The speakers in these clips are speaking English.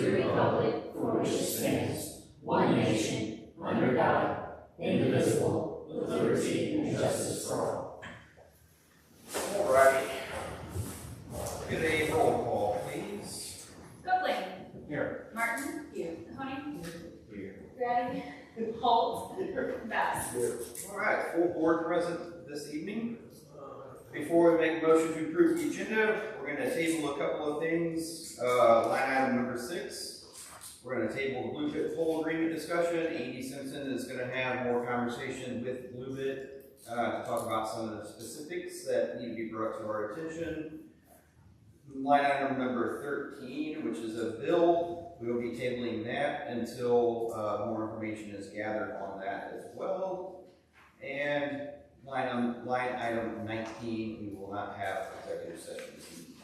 the republic for which it stands, one nation, under God, indivisible, with liberty and justice for all. All right. Get a roll call, please. Copeland. Here. Martin. Here. Mahoney. Here. Grady. Holt. Bass. All right, full board present this evening. Before we make a motion to approve the agenda, we're going to table a couple of things. Line item number 6. We're going to table the Blue Bit poll agreement discussion. Andy Simpson is going to have more conversation with Blue Bit to talk about some of the specifics that need to be brought to our attention. Line item number 13, which is a bill, we will be tabling that until more information is gathered on that as well. And line item 19, we will not have executive session this evening.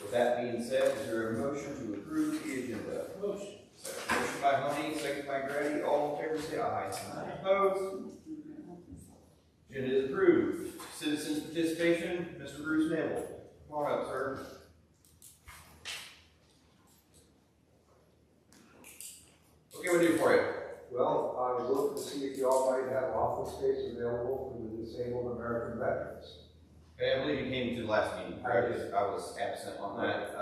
With that being said, is there a motion to approve the agenda? Motion. Motion by Honey, second by Grady. All in favor say aye. Aye. Opposed? Agenda is approved. Citizens participation, Mr. Bruce Neville. Come on up, sir. What can we do for you? Well, I was looking to see if you all might have office space available for the disabled American veterans. Okay, I believe you came to the last meeting. I was absent on that.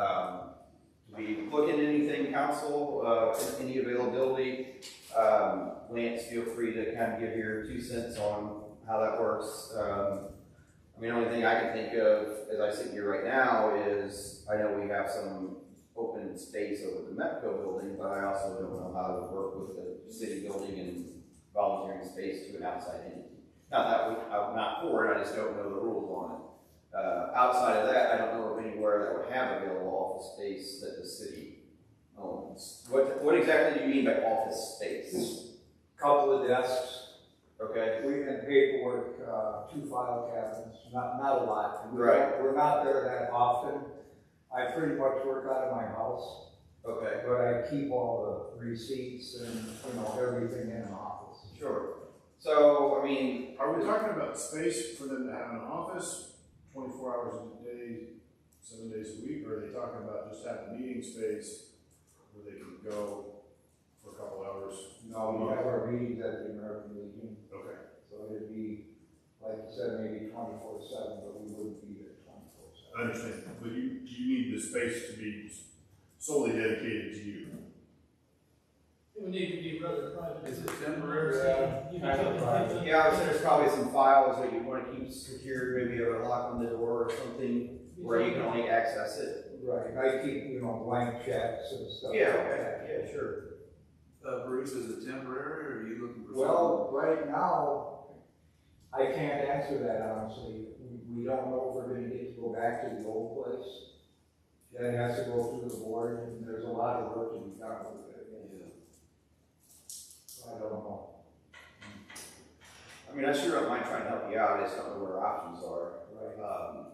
Do we look at anything, council, any availability? Lance, feel free to kind of give your 2 cents on how that works. I mean, the only thing I can think of as I sit here right now is I know we have some open space over the MEPCO building, but I also don't know how to work with the city building and volunteering space to an outside entity. Not that I'm not for it, I just don't know the rules on it. Outside of that, I don't know of anywhere that would have available office space that the city owns. What exactly do you mean by office space? Couple of desks. Okay. We can paperwork, 2 file cabinets, not a lot. Right. We're not there that often. I pretty much work out of my house. Okay. But I keep all the receipts and, everything in an office. Sure. So, I mean, Are we talking about space for them to have an office 24 hours a day, 7 days a week, or are they talking about just having meeting space where they can go for a couple hours? No, we have our meetings at the American Legion. Okay. So it'd be, like you said, maybe 24/7, but we wouldn't be there 24/7. I understand, but you need the space to be solely dedicated to you. It would need to be rather private. Is it temporary? Kind of private. yeah, I would say there's probably some files that you want to keep secured, maybe a lock on the door or something where you can only access it. Right, I keep, blank checks and stuff. Yeah, like okay, that. yeah, sure. Bruce, is it temporary, or are you looking for Well, right now, I can't answer that honestly. We don't know if we're gonna get to go back to the old place. That has to go through the board, and there's a lot of work to be done with it. So I don't know. I mean, I sure don't mind trying to help you out. I just don't know what our options are. Right.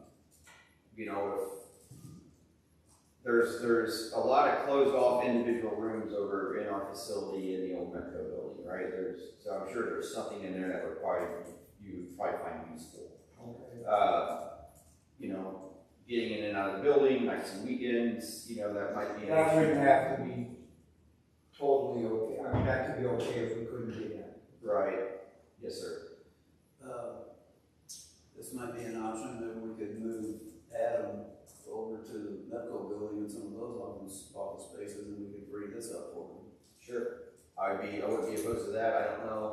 If there's a lot of closed off individual rooms over in our facility in the old Metro building, right? So I'm sure there's something in there that would you would probably find useful. Okay. Getting in and out of the building, nights and weekends, that might be an That issue. wouldn't have to be totally okay. I mean, that could be okay if we couldn't get in. Right. Yes, sir. This might be an option, maybe we could move Adam over to the medical building and some of those office spaces, and we could free this up for him. Sure. I wouldn't be opposed to that. I don't know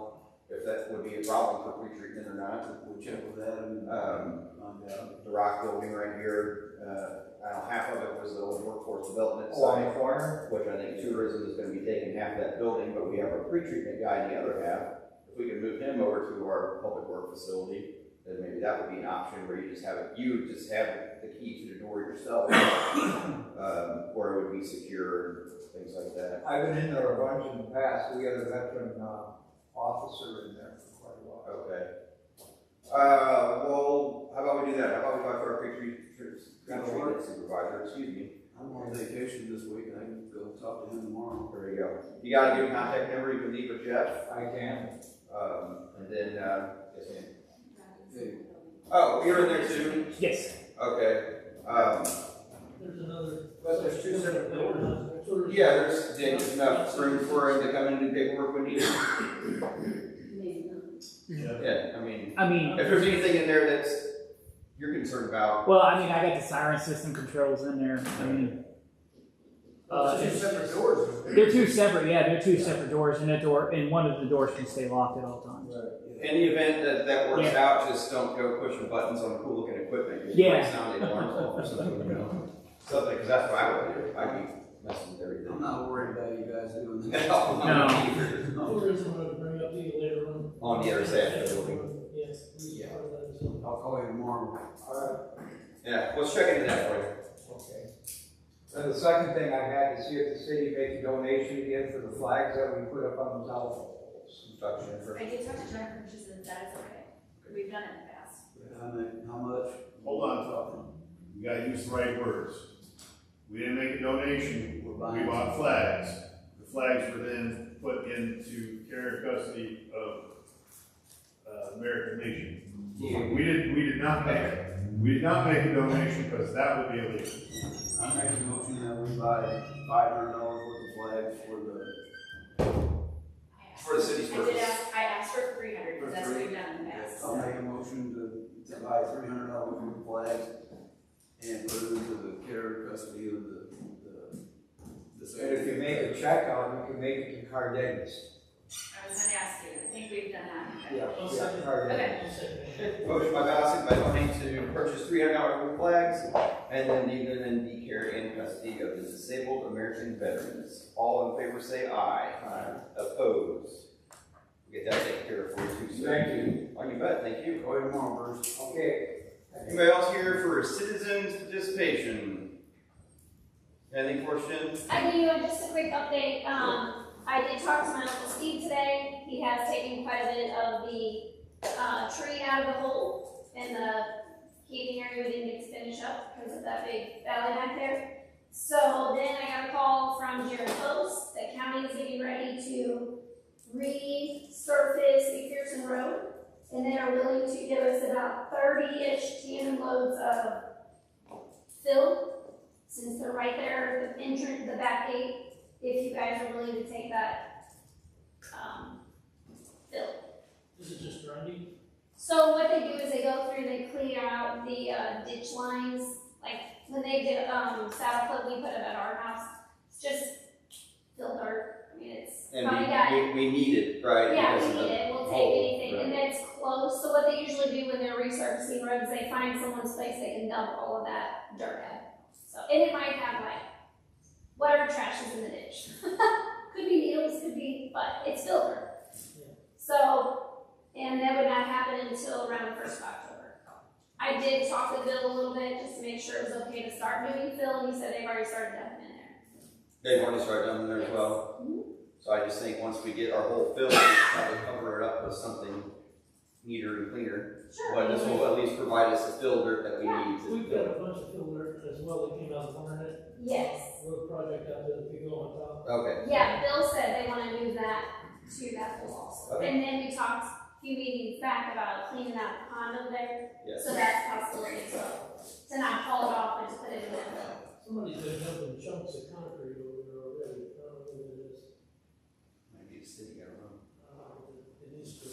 if that would be a problem for pre-treatment or not. We'll check with Adam and find out. The rock building right here, I don't know, half of it was the old workforce development On the site, corner? which I think tourism is going to be taking half that building, but we have our pre-treatment guy in the other half. If we could move him over to our public work facility, then maybe that would be an option where you just have the key to the door yourself, where it would be secure and things like that. I've been in there a bunch in the past. We had a veteran officer in there for quite a while. Okay. Well, how about we do that? How about we talk to our pre-treatment supervisor, excuse me. I'm on vacation this week, and I can go talk to him tomorrow. There you go. You got a good contact number you can leave with Jeff? I can. And then, yes, ma'am. Hey. Oh, you're in there too? Yes. Okay. There's another. But there's 2 separate buildings. So there's Yeah, there's enough room for him to come in and do paperwork when needed. Yeah, I mean, if there's anything in there that's you're concerned about, well, I mean, I got the siren system controls in there. I mean, Two separate doors. they're two separate. Yeah, they're two separate doors, and one of the doors can stay locked at all times. in the event that works Yeah. out, just don't go pushing buttons on cool looking equipment. It Yeah. might sound like alarms off or something, you know. Something, because that's what I would do. I'd be messing with everything. I'm not worried about you guys doing that. No. Tourism, I'm gonna bring up to you later on. On the other side of the building. Yes. Yeah. I'll call you tomorrow. Yeah, let's check into that for you. Okay. And the second thing I had to see if the city make a donation again for the flags that we put up on the telephone poles. Introduction for. I did talk to Jennifer, she said that is okay. We've done it in the past. How much? Hold on, you gotta use the right words. We didn't make a donation, We're we buying. bought flags. The flags were then put into care and custody of, American Legion. We did not make a donation because that would be illegal. I make a motion that we buy $500 worth of flags For the city's purpose. I asked for 300, because that's what we've done in the past. I'll make a motion to buy $300 worth of flags and put it into the care and custody of the And if you make a check out, you can make it to Carden's. I was gonna ask you, I think we've done that. Yeah, Carden's. Okay. Motion by Bassett by Tony to purchase $300 worth of flags and then leave them in the care and custody of the disabled American veterans. All in favor say aye. Aye. Opposed? We'll get that taken care of for you too, sir. Thank you. Oh, you bet, thank you. Call you tomorrow, Bruce. Okay. Anybody else here for citizens participation? Anything for us, Jen? I do, just a quick update. I did talk to my Uncle Steve today. He has taken quite a bit of the tree out of the hole in the heating area. We didn't get to finish up because of that big valley back there. So then I got a call from Jared Close. The county is getting ready to resurface McPherson Road, and they are willing to give us about 30-ish tandem loads of fill. Since they're right there, the entrance, the back gate, if you guys are willing to take that, fill. This is just grinding. So what they do is they go through, they clear out the, ditch lines, like, when they did, Saddle Club, we put it at our house, it's just fill dirt, I mean, it's probably got. And we need it, right? Yeah, because we of need the it, we'll take hole, anything, right. and that's close, so what they usually do when they're resurfacing roads, they find someone's place they can dump all of that dirt at. So, and it might have like, whatever trash is in the ditch. Could be needles, could be, but it's filter. Yeah. So, and that would not happen until around the 1st of October. I did talk with Bill a little bit, just to make sure it was okay to start doing fill, and he said they've already started dumping in there. They've already started down there as well. Mhm. So I just think once we get our whole fill, we'll probably cover it up with something neater and cleaner. Sure. But this will at least provide us the fill dirt that we need to We've got a fill. bunch of filler as well that came out of the internet. Yes. Road project out there that we go on top. Okay. Yeah, Bill said they want to move that to that pool also. Okay. And then we talked a few meetings back about cleaning out the pond over there. Yes. So that's a possibility as well. To not haul it off and just put it in there. Somebody's been dumping chunks of concrete over there already. I don't know what it is. Maybe it's sitting there wrong. It is true.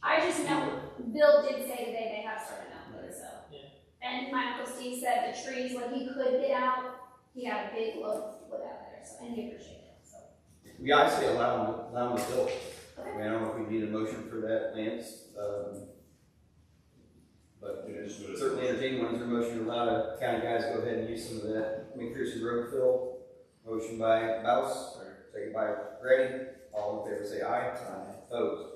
I just know, Bill did say today they have started out with it, so. Yeah. And my Uncle Steve said the trees, when he could get out, he had a big load of wood out there, so, and he appreciated it, so. Yeah, I say allow them to fill. I Okay. mean, I don't know if we need a motion for that, Lance. But certainly entertaining one is your motion to allow the county guys to go ahead and use some of that McPherson Road fill. Motion by Baus, second by Grady. All in favor say aye. Aye. Opposed?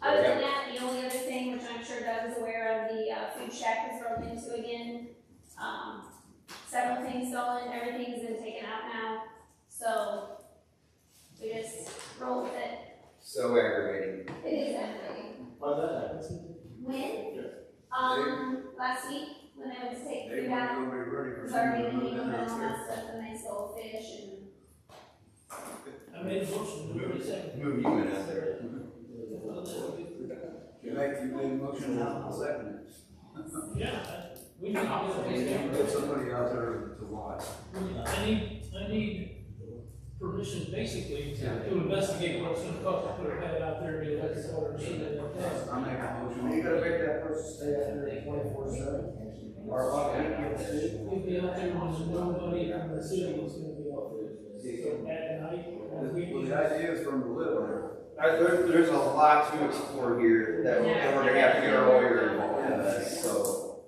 Other than that, the only other thing, which I'm sure Doug is aware of, the food shack was broken into again. Several things stolen, everything's been taken out now, so we just roll with it. So aggravating. It is aggravating. Why that happens? When? Last week, when they went to take They food weren't out, gonna be ready for it was already something been to eaten move and all down that there. stuff, and they stole fish and. I made a motion to move it second. Move you in out there. You made a motion, now I'll second it. Yeah, we need to You do need to put somebody out there to watch. I need permission basically to investigate what it's gonna cost to put a pad out there, the electric water, and shit like that. I make a motion. You gotta make that person stay out there 24/7, or on weekends too. You'll be out there when nobody from the city is gonna be out there. So at night, on Well, weekends. the idea is from the live there. There's a lot to explore here that we're gonna have to get our lawyer involved. So,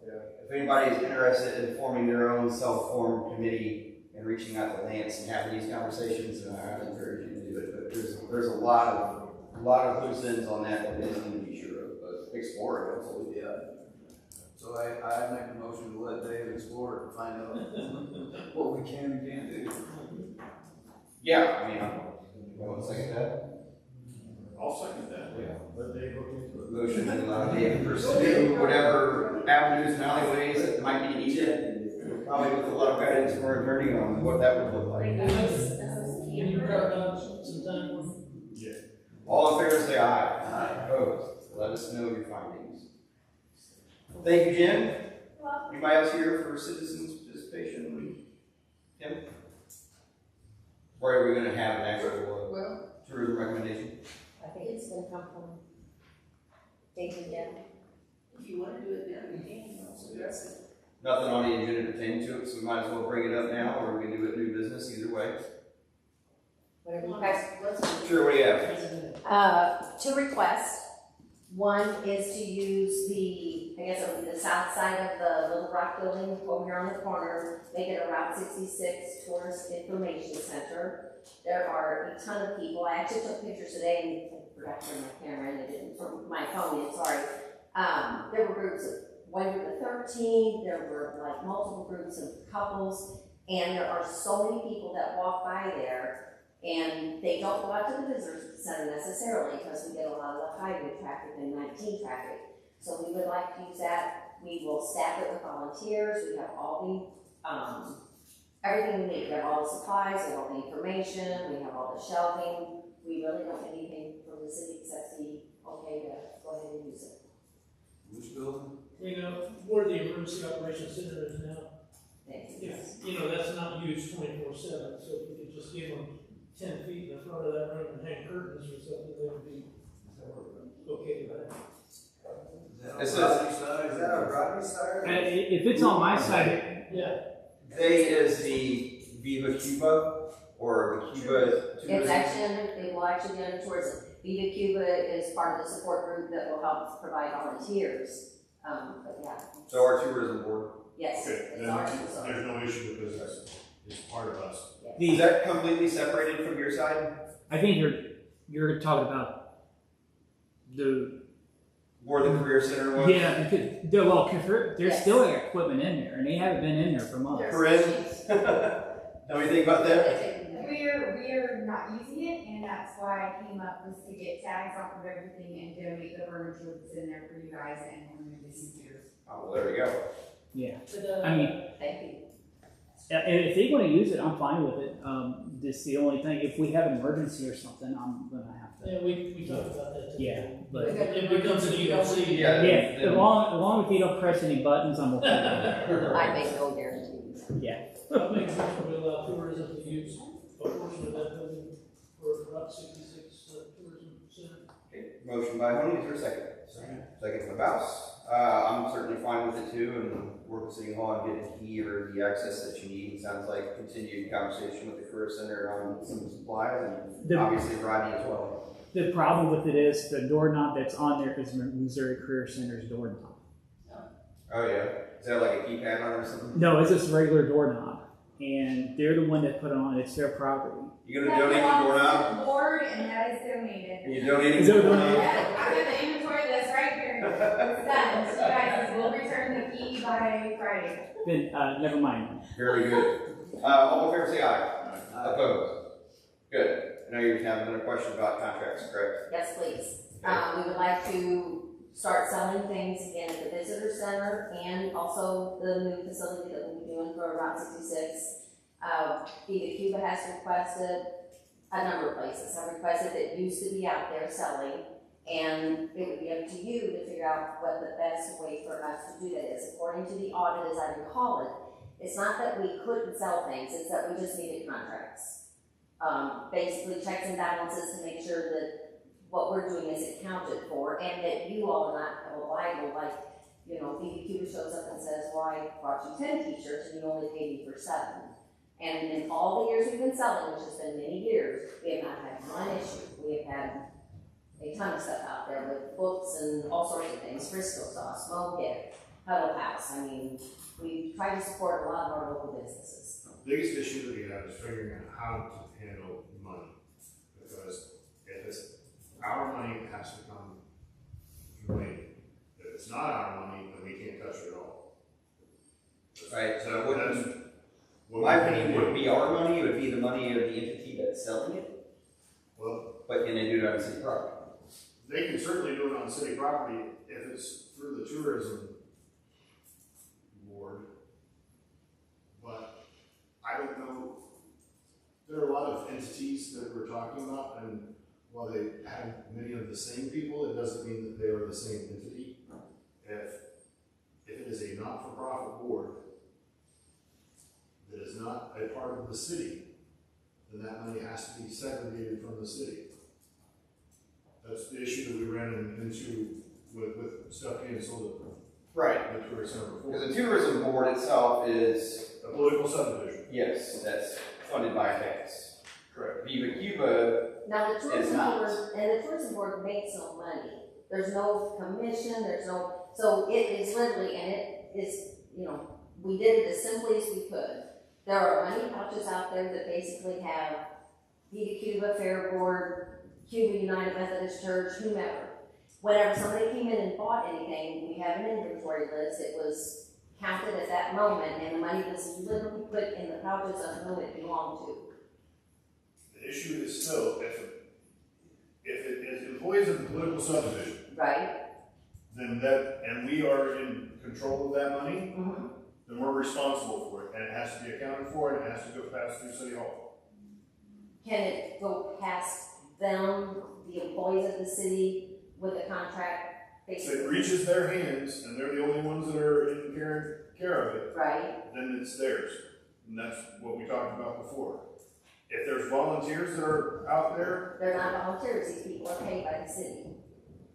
if anybody's interested in forming their own self-formed committee and reaching out to Lance and having these conversations, I'd encourage you to do it. But there's a lot of loose ends on that we just need to be sure of, but explore it, absolutely. Yeah. So I make a motion to let Dave explore it and find out what we can and can't do. Yeah, I mean, you want to second that? I'll second that. Yeah. Let Dave look into it. Motion to allow Dave to pursue whatever avenues and alleyways that might be needed, probably with a lot of guidance from our attorney on what that would look like. Can you carve out some time? Yeah. All in favor, say aye. Aye. Opposed? Let us know your findings. Thank you, Jen. Anybody else here for citizens participation? Tim? Or are we going to have an actual tourism recommendation? I think it's gonna come from David down. If you wanna do it now, you can, I'll suggest it. Nothing on the agenda pertaining to it, so we might as well bring it up now, or we can do it new business, either way. Whatever you guys. Sure, what do you have? Two requests. One is to use the, I guess it would be the south side of the Little Rock building over here on the corner, make it a Route 66 Tourist Information Center. There are a ton of people. I actually took pictures today and I forgot to bring my camera and I didn't from my phone yet, sorry. There were groups of 1 group of 13, there were like multiple groups of couples, and there are so many people that walk by there. And they don't go out to the visitor center necessarily because we get a lot of the highway traffic and 19 traffic. So we would like to use that. We will staff it with volunteers. We have all the, everything we need. We have all the supplies, we have all the information, we have all the shelving. We really don't get anything from the city except the okay to go ahead and use it. Which building? You know, where the emergency operations center is now, Thank you. if, you know, that's not used 24/7, so if we could just give them 10 feet in the front of that room and hang curtains or something, that would be okay with that. Is Is that on this- Rodney's side? Is that on Rodney's side? If it's on my side, Yeah, They is the Viva Cuba, or the Cuba It's tourism. actually, it will actually be under tourism. Viva Cuba is part of the support group that will help provide volunteers. But yeah, So our tourism board. yes, Okay, it's then ours. there's no issue because it's part of us. Is that completely separated from your side? I think you're talking about the Where the career center was? yeah, because there's Yes. still equipment in there, and they haven't been in there for months. Corinne? Know anything about that? We're not using it, and that's why I came up was to get tags off of everything and donate the furniture that's in there for you guys and remove the computers. Oh, well, there we go. Yeah, but, I mean, Thank you. and if they want to use it, I'm fine with it. This the only thing. If we have an emergency or something, I'm gonna have to. yeah, we talked about that today. Yeah, but It becomes an EOC. Yeah. yeah, as long as they don't press any buttons, I'm okay. I make no guarantees. Yeah. I'll make a motion to allow tourism to use a portion of that building for Route 66 Tourism Center. Okay, motion by Honey, is there a second? Second by Baus. I'm certainly fine with it too, and work with City Hall and get the key or the access that you need. It sounds like continued conversation with the Career Center on some supplies, and obviously Rodney as well. The problem with it is the doorknob that's on there is Missouri Career Center's doorknob. Oh yeah, is that like a keypad on it or something? No, it's just a regular doorknob, and they're the one that put it on. It's their property. You gonna donate the doorknob? Board, and that is donated. Are you donating Is the it doorknob? Yeah, I have the inventory that's right here. It's done. So you guys will return the key by Friday. Then never mind. Very good. All in favor, say aye. Opposed? Good. I know you have another question about contracts, correct? Yes, please. We would like to start selling things again at the visitor center and also the new facility that we'll be doing for Route 66. Viva Cuba has requested a number of places. Have requested that used to be out there selling, and it would be up to you to figure out what the best way for us to do that is. According to the audit, as I recall it, it's not that we couldn't sell things, it's that we just needed contracts. basically checks and balances to make sure that what we're doing is accounted for, and that you all are not held liable, like, you know, BBQ shows up and says, well, I brought you 10 t-shirts and you only paid me for 7. And in all the years we've been selling, which has been many years, we have not had one issue. We have had a ton of stuff out there with books and all sorts of things, Frisco sauce, Smoke It, Huddle House. I mean, we try to support a lot of our local businesses. The biggest issue that we have is figuring out how to handle money. Because if it's our money, it has to come through me. If it's not our money, then we can't touch it at all. Right, so That's what my we opinion can wouldn't do. be our money, it would be the money of the entity that's selling it, Well, but can they do it on city property? they can certainly do it on city property if it's through the tourism board. But I don't know, there are a lot of entities that we're talking about, and while they have many of the same people, it doesn't mean that they are the same entity. If it is a not-for-profit board that is not a part of the city, then that money has to be segregated from the city. That's the issue that we ran into with stuff being sold Right. at the tourist center before. Because the tourism board itself is, A political subdivision. yes, that's funded by a tax. Correct. Viva Cuba, Now, the tourism not. board, and the tourism board makes no money. There's no commission, there's no, so it is literally, and it is, you know, we did it as simply as we could. There are money pouches out there that basically have Viva Cuba, Fair Board, Cuba United Methodist Church, whomever. Whenever somebody came in and bought anything, we have an inventory list. It was counted at that moment, and the money was literally put in the pouches of whom it belonged to. The issue is still, if it is employees of the political subdivision, Right? then that, and we are in control of that money, Mm-hmm. then we're responsible for it, and it has to be accounted for, and it has to go past through City Hall. Can it go past them, the employees of the city, with a contract? If it reaches their hands, and they're the only ones that are in care of it, Right? then it's theirs. And that's what we talked about before. If there's volunteers that are out there, They're not volunteers, these people are paid by the city.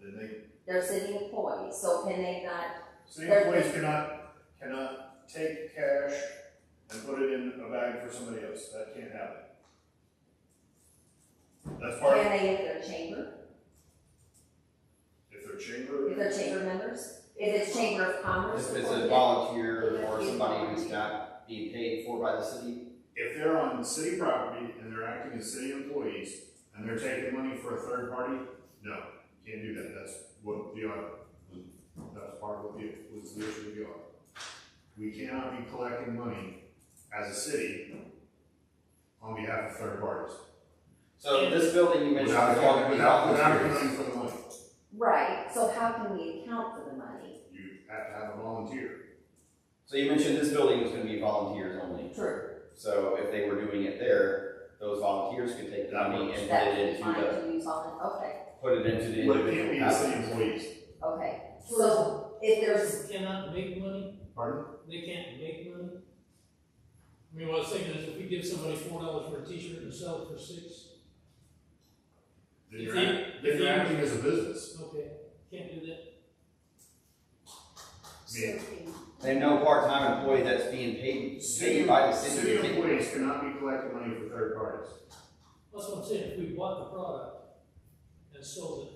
then They're city employees, so can they not, city employees cannot take cash and put it in a bag for somebody else. That can't happen. That's part can of, they if they're chamber, if they're chamber. if they're chamber members? If it's chamber of commerce? if it's a volunteer or somebody who's not being paid for by the city, If they're on city property and they're acting as city employees and they're taking money for a third party, no, can't do that. That's what the audit, that's part of what was the issue with the audit. We cannot be collecting money as a city on behalf of third parties. so this building you mentioned Without is going to be accounting volunteers. for the money. Right, so how can we account for the money? You have to have a volunteer. So you mentioned this building was going to be volunteers only. True. So if they were doing it there, those volunteers could take the money and put That it would be into fine the, to use on it, okay, put it into the But it can't individual be the city houses. employees. okay. So if there's, Tourism cannot make money, Pardon? they can't make money. I mean, what I was thinking is if we give somebody $4 for a t-shirt and sell it for $6, Then If you're, you- act- then you're acting as a business. okay, can't do that. I mean, And no part-time employee that's being paid by the city. City employees cannot be collecting money for third parties. That's what I'm saying, if we bought the product and sold it,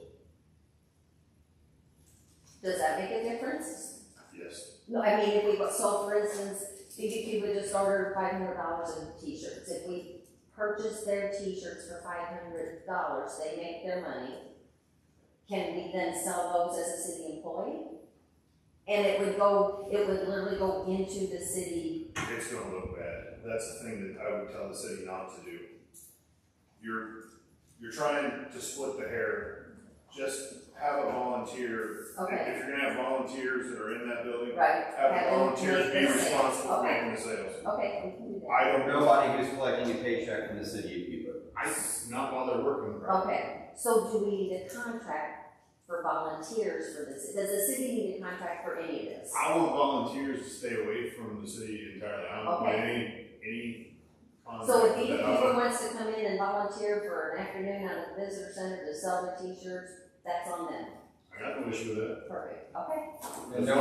does that make a difference? Yes. No, I mean, if we, so for instance, BBQ would just order $500 in t-shirts. If we purchase their t-shirts for $500, they make their money. Can we then sell those as a city employee? And it would literally go into the city. It's gonna look bad. That's the thing that I would tell the city not to do. You're trying to split the hair. Just have a volunteer. Okay. If you're gonna have volunteers that are in that building, Right. have the them volunteers make be the sales. responsible for Okay. making the sales. Okay, we can do that. I don't know, Nobody who's collecting a paycheck from the city of Cuba. not while they're working the property. Okay, so do we need a contract for volunteers for this? Does the city need a contract for any of this? I want volunteers to stay away from the city entirely. I don't want Okay. any So if contact with BBQ that. wants to come in and afternoon out at the visitor center to sell their t-shirts, that's on them. I got no issue with that. Perfect, okay. And As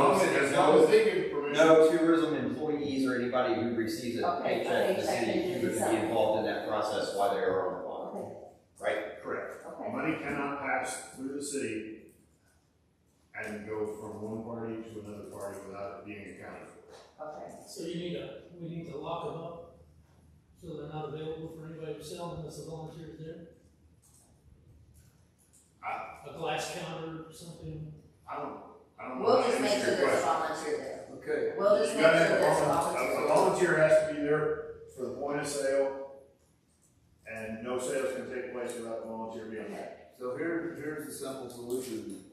long as they give permission. no tourism employees or anybody who receives a Okay, paycheck a to the paycheck city and Cuba to be involved in that process while they are on the block, Okay, right? Correct. okay. Money cannot pass through the city and go from one party to another party without it being accounted for. Okay. So we need to lock them up, so they're not available for anybody to sell unless the volunteer's there? A glass counter or something? I don't know. We'll how to just make answer sure your there's a question. volunteer there. Okay. We'll just You make gotta sure have there's a a volunteer. volunteer has to be there for the point of sale, and no sales can take place without the volunteer being there. So here's a simple solution,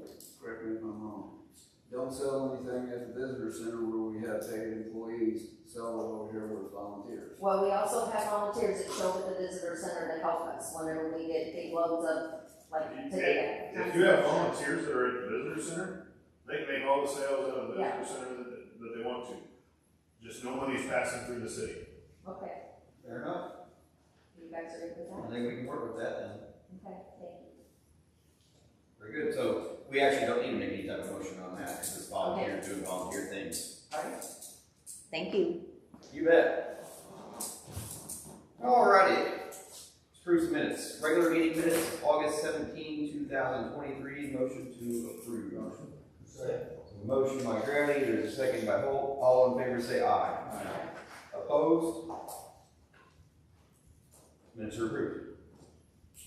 correct me if I'm wrong. Don't sell anything at the visitor center where we have paid employees, sell it over here where it's volunteers. Well, we also have volunteers that show up at the visitor center to help us whenever we get big loads of, like today. If you have volunteers that are at the visitor center, they can make all the sales out of the Yeah. visitor center that they want to. Just no money's passing through the city. Okay, Fair enough. you guys are good with I that? think we can work with that then. Okay, thank you. Very good. So we actually don't need to make any type of motion on that because it's volunteers doing volunteer things. All right. Thank you. You bet. Alrighty. Approve some minutes. Regular meeting minutes, August 17, 2023. Motion to approve. Motion. Motion by Granny, there's a second by Holt. All in favor say aye. Opposed? Minutes are approved.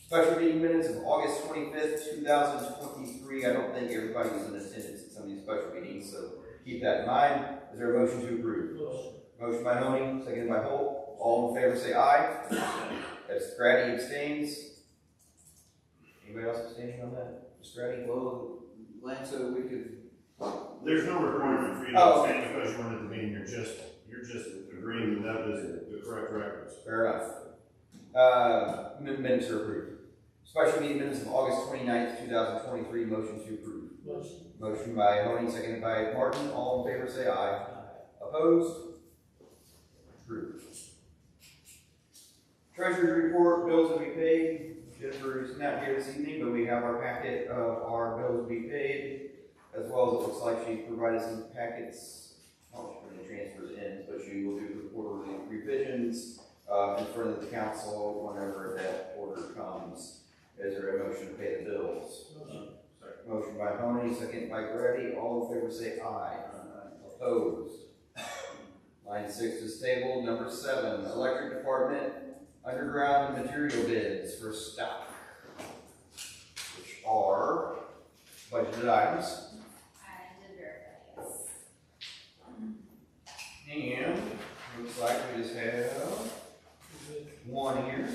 Special meeting minutes of August 25th, 2023. I don't think everybody was in attendance at some of these special meetings, so keep that in mind. Is there a motion to approve? Motion by Honey, seconded by Holt. All in favor say aye. That's Grady abstains. Anybody else abstaining on that? Just Grady? Well, Lance, so we could. There's no requirement for you to abstain because you weren't at the meeting. You're just agreeing that that is the correct records. Fair enough. Minutes are approved. Special meeting minutes of August 29th, 2023. Motion to approve. Motion by Honey, seconded by Martin. All in favor say aye. Opposed? Approved. Treasurer's report, bills to be paid. Jennifer is not here this evening, but we have our packet of our bills to be paid, as well as it looks like she provided some packets. Oh, she put the transfers in, but she will do the quarterly revisions in front of the council whenever that order comes. Is there a motion to pay the bills? Motion by Honey, second by Grady. All in favor say aye. Opposed? Line 6 is tabled. Number 7, electric department underground material bids for stock, which are budgeted items. I did verify, yes. And looks like we just have one here.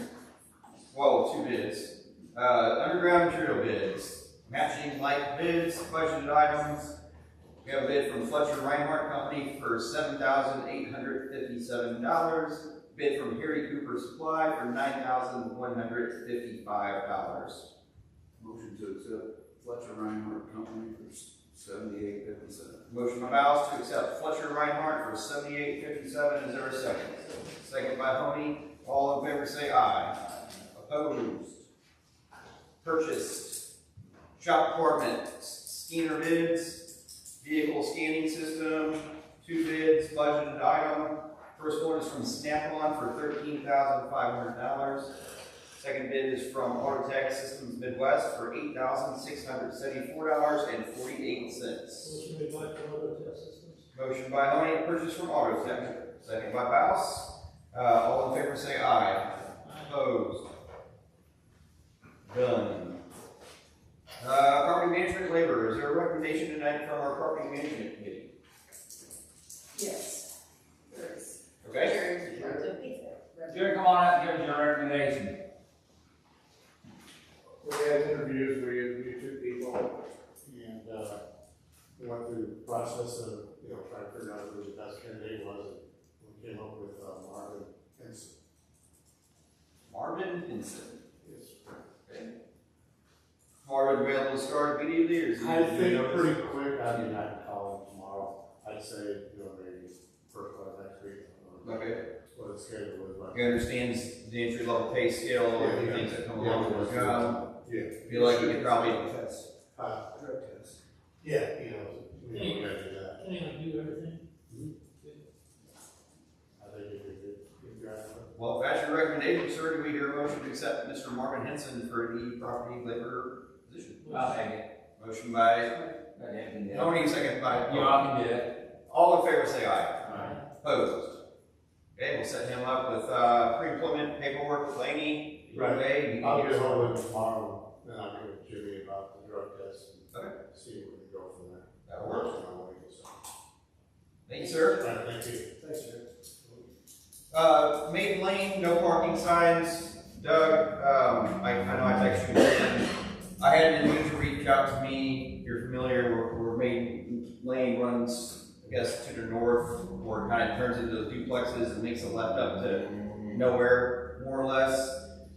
Well, 2 bids. Underground material bids, matching like bids, budgeted items. We have a bid from Fletcher Reinhardt Company for $7,857. Bid from Harry Cooper Supply for $9,155. Motion to accept Fletcher Reinhardt Company for $78.57. Motion by Bowles to accept Fletcher Reinhardt for $78.57. Is there a second? Second by Honey. All in favor say aye. Opposed? Purchased. Shop department, scanner bids, vehicle scanning system, 2 bids, budgeted item. First one is from Snap-on for $13,500. Second bid is from Autotech Systems Midwest for $8,674.48. Motion made by Autotech Systems. Motion by Honey to purchase from Autotech. Second by Baus. All in favor say aye. Opposed? Done. Property management labor. Is there a recommendation tonight from our property management committee? Yes. There is. Okay. Jerry, come on up and give us your recommendation. We had interviews, we interviewed 2 people, and, we went through the process of, trying to figure out who the best candidate was, and we came up with, Marvin Henson. Marvin Henson. Yes. Okay. Marvin available to start immediately, or is he? I think pretty quick, I mean, I can call him tomorrow, I'd say, maybe first part of next week. Okay. What his schedule is like. He understands the entry level pay scale, and the things that come along with the job. Yeah. Feel like you could probably, Drug test. Yeah, you know, we gotta do that. Can you do everything? I think it'd be good drive. well, if that's your recommendation, sir, do we hear a motion to accept Mr. Marvin Henson for the property labor position? I'll take it. Motion by Tony, second by You all can do it. All in favor, say aye. Aye. Opposed? Okay, we'll set him up with, pre-employment paperwork with Laney. Right. Okay, I'll get hold of him tomorrow, then I'll give it to Jimmy about the drug test. And Okay. see where we can go from there. That'll work. So. Thank you, sir. All right, thank you. Thanks, Rick. Maiden Lane, no parking signs. Doug, I know I texted you. Again. I had an individual reach out to me. If you're familiar, where Maiden Lane runs, I guess, to the north, where it kind of turns into those duplexes and makes a left up to nowhere, more or less.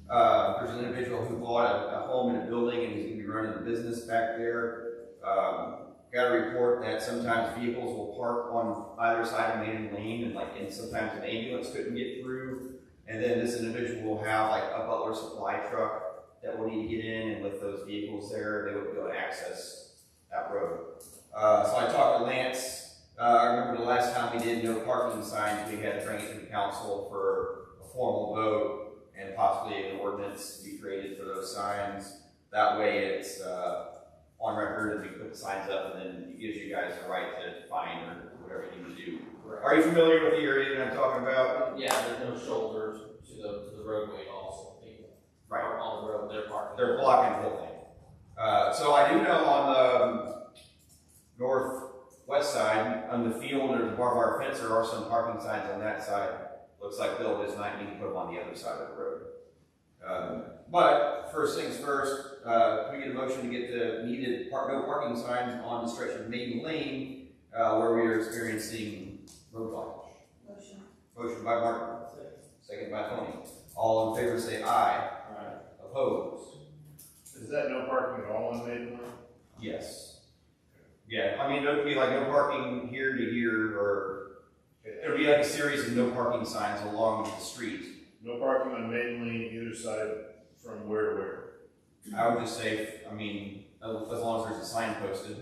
There's an individual who bought a home in a building and he's going to be running a business back there. Got a report that sometimes vehicles will park on either side of Maiden Lane and sometimes an ambulance couldn't get through. And then this individual will have like a Butler supply truck that will need to get in, and with those vehicles there, they would be able to access that road. So I talked to Lance. I remember the last time we did no parking signs, we had to bring it to the council for a formal vote and possibly an ordinance to be created for those signs. That way it's on record, and we put the signs up, and then it gives you guys the right to fine or whatever you need to do. Right. Are you familiar with the area that I'm talking about? Yeah, there's no shoulders to the roadway also. People Right. park on the road, they're parking. They're blocking the whole thing. So I do know on the northwest side, on the field, there's a barbed wire fence. There are some parking signs on that side. Looks like Bill just might need to put them on the other side of the road. But first things first, we get a motion to get the needed no parking signs on the stretch of Maiden Lane where we are experiencing road blockage. Motion. Motion by Martin, second by Tony. All in favor say aye. Aye. Opposed? Is that no parking at all on Maiden Lane? Yes. Yeah, I mean, there would be like no parking here to here, or there would be like a series of no parking signs along the street. No parking on Maiden Lane either side from where to where? I would just say, I mean, as long as there's a sign posted.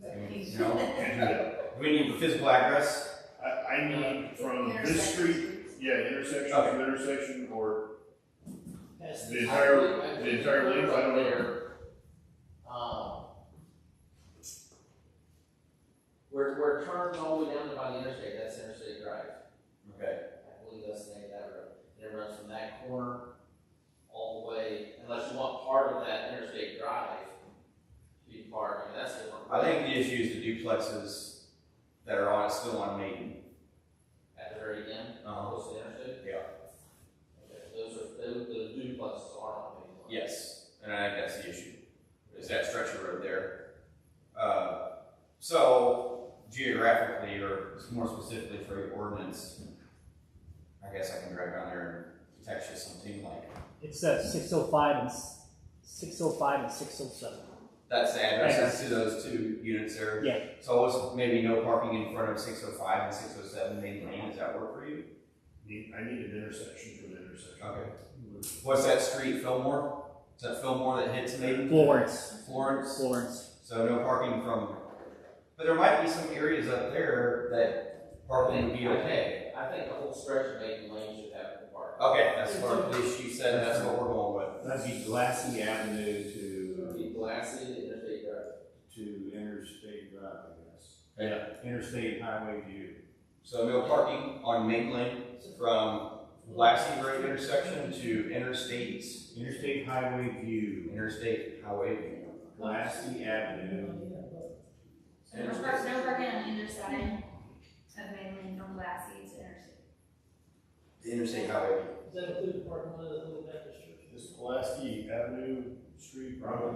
I mean, you know, Can't do that. we need the physical address. I need from this street, intersection to intersection, or That's the entire length, I don't know. We're turning all the way down to by the interstate, that's Interstate Drive. Okay. I believe that's the name of that road. And it runs from that corner all the way, unless you want part of that Interstate Drive to be parked, I mean, that's different. I think the issue is the duplexes that are on it still on Maiden. At the very end, close to the interstate? Yeah. Okay, those duplexes are on Main Line. Yes, and I think that's the issue, is that stretch of road there. So geographically, or more specifically for your ordinance, I guess I can drive down there and text you something like. It's 605 and 607. That's the addresses to those two units there. Yeah. So it's maybe no parking in front of 605 and 607 Main Lane. Does that work for you? I need an intersection to an intersection. Okay. What's that street? Fillmore? Is that Fillmore that hits Maiden? Florence. Florence. So no parking from. But there might be some areas up there that parking would be okay. I think the whole stretch of Main Lane should have the park. Okay, that's what she said. That's what we're going with. That'd be Glassy Avenue Be Glassy to Interstate Drive. to Interstate Drive, I guess. Yeah. Interstate Highway View. So no parking on Main Lane from Lassie Road intersection to Interstate Highway View. Interstate Highway View. Glassy Avenue. So no parking on either side of Main Lane from Glassy to Interstate. The Interstate Highway View. Does that include the parking lot of the little Baptist church? Is Pulaski Avenue Street, Robin?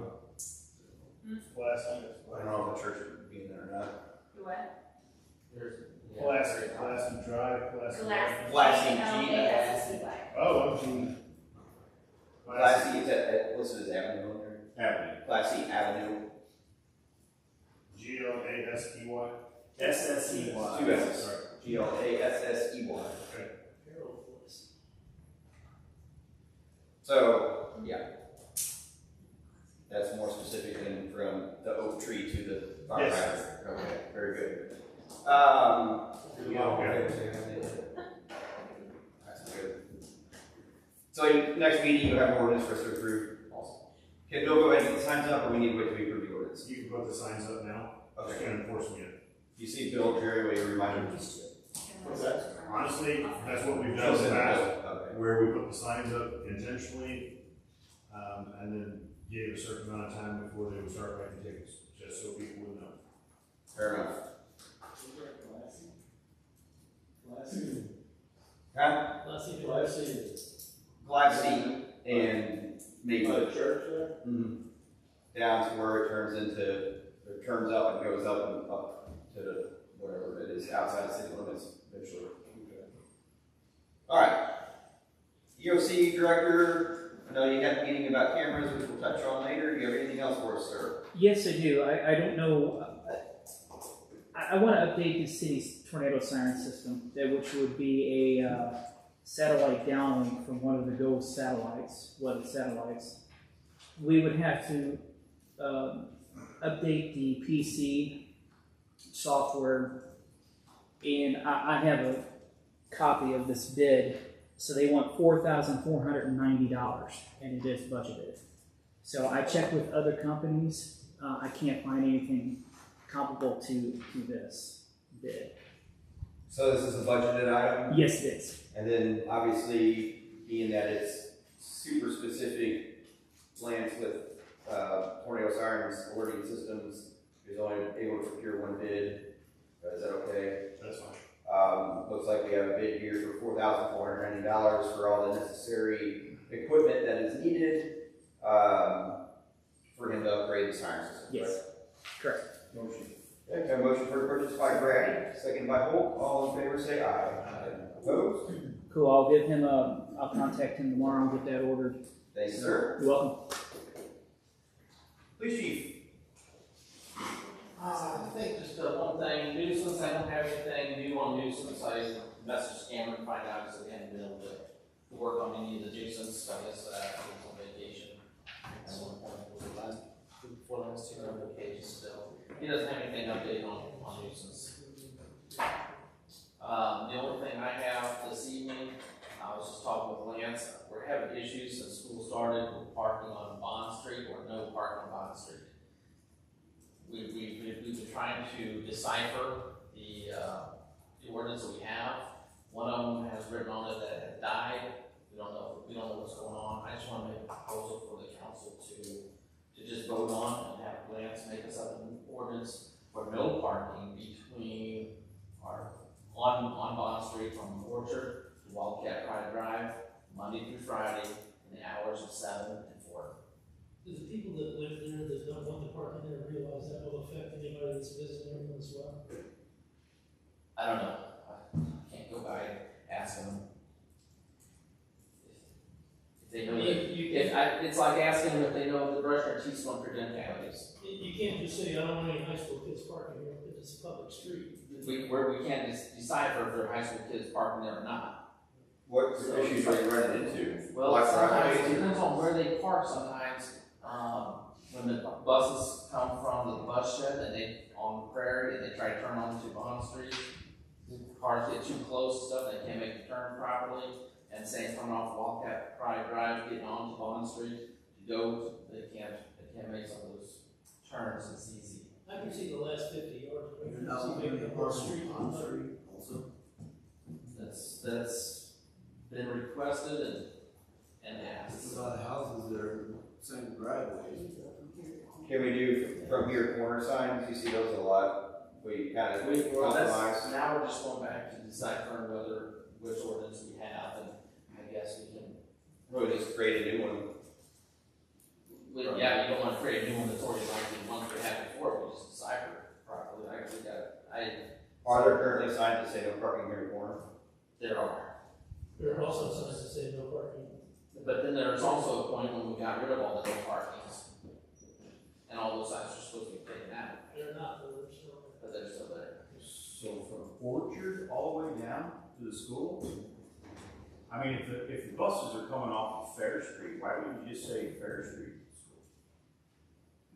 Pulaski. I don't know if the church would be in there or not. The what? Pulaski Drive, Pulaski. Glassy, G-L-A-S-S-Y. Oh, I'm Gene. Lassie, is that listed as Avenue on there? Avenue. Lassie Avenue. G-L-A-S-E-Y. S-S-E-Y. Two S's. Glassy. So, yeah. That's more specific than from the oak tree to the fire Yes. hydrant. Okay, very good. That's good. So next meeting, you'll have an ordinance for us to approve. Can Bill go ahead and get the signs up, or we need to wait till we approve the ordinance? You can put the signs up now. Okay. Just can't enforce them yet. You see Bill or Jerry, will you remind him? What's that? Honestly, that's what we've done in the past, where we put the signs up intentionally, and then gave a certain amount of time before they would start writing tickets, just so people would know. Fair enough. Huh? Glass seat and maybe By the church there? down to where it turns into, it turns up and goes up and up to the, whatever it is, outside the city limits eventually. All right. EOC director, I know you had a meeting about cameras, which we'll touch on later. Do you have anything else for us, sir? Yes, I do. I don't know. I want to update the city's tornado siren system, which would be a satellite downlink from one of the GOES satellites, weather satellites. We would have to update the PC software, and I have a copy of this bid. So they want $4,490, and it is budgeted. So I checked with other companies. I can't find anything comparable to this bid. So this is a budgeted item? Yes, it is. And then obviously, being that it's super specific plans with tornado sirens, alerting systems, is only able to procure one bid. Is that okay? That's fine. Looks like we have a bid here for $4,490 for all the necessary equipment that is needed for him to upgrade the siren system. Yes, correct. Motion. Okay, got a motion for purchase by Brad, second by Holt. All in favor, say aye. Opposed? Cool. I'll give him I'll contact him tomorrow and get that ordered. Thank you, sir. You're welcome. Police chief. I think just one thing, nuisance, I don't have anything new on nuisance. I messaged Cameron to find out because I hadn't been able to work on any of the nuisance. I guess I was on vacation at one point before last year on vacation still. He doesn't have anything updated on nuisance. The only thing I have this evening, I was just talking with Lance, we're having issues since school started with parking on Bond Street or no parking on Bond Street. We've been trying to decipher the ordinance that we have. One of them has written on it that has died. We don't know what's going on. I just want to make a proposal for the council to just vote on and have Lance make us up an ordinance for no parking between on Bond Street from Orchard to Wildcat Pride Drive, Monday through Friday, in the hours of 7 and 4. Do the people that live there that don't want to park in there realize that will affect anybody that's visiting them as well? I don't know. I can't go by asking them. If they know it's like asking them if they know if the brush their teeth on credentials. You can't just say, I don't want any high school kids parking here, because it's a public street. Where we can't decipher if they're high school kids parking there or not. What issues are you running into? Well, Like sometimes driveways? it depends on where they park sometimes. When the buses come from the bus shed and they on the prairie and they try to turn onto Bond Street, the cars get too close and stuff, they can't make the turn properly. And same coming off Wildcat Pride Drive, getting onto Bond Street to go, they can't make some of those turns as easy. I can see the last 50 yards. You're not looking at the street also. That's been requested and asked. It's about houses that are same driveways. Can we do from here corner signs? You see those a lot. We kind of compromise. Now we're just going back to deciphering which ordinance we have, and I guess we can. Really just create a new one. Yeah, you don't want to create a new one that's already like the ones we had before, we just decipher it properly. Are there currently signs that say no parking here in the corner? There are. There are also signs that say no parking. But then there's also a point when we got rid of all the no parkings. And all those signs are supposed to be taken out, They're not, but they're still there. but they're still there. So from Orchard all the way down to the school? I mean, if the buses are coming off of Fair Street, why wouldn't you just say Fair Street?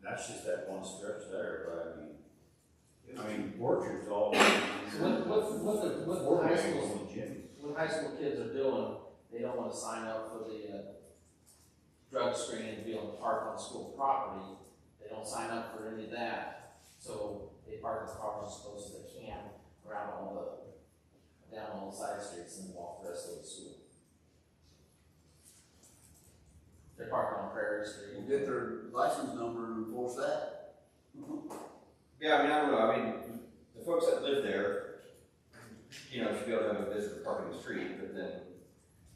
That's just that one stretch there, but I mean, Orchard's all. So what high school kids are doing, they don't wanna sign up for the, drug screening and be able to park on school property. They don't sign up for any of that, so they park the cars as close as they can around down all the side streets and walk the rest of the school. They're parking on Prairie Street. We'll get their license number and enforce that. Yeah, I mean, I don't know, I mean, the folks that live there, you know, should be able to have a visitor park in the street, but then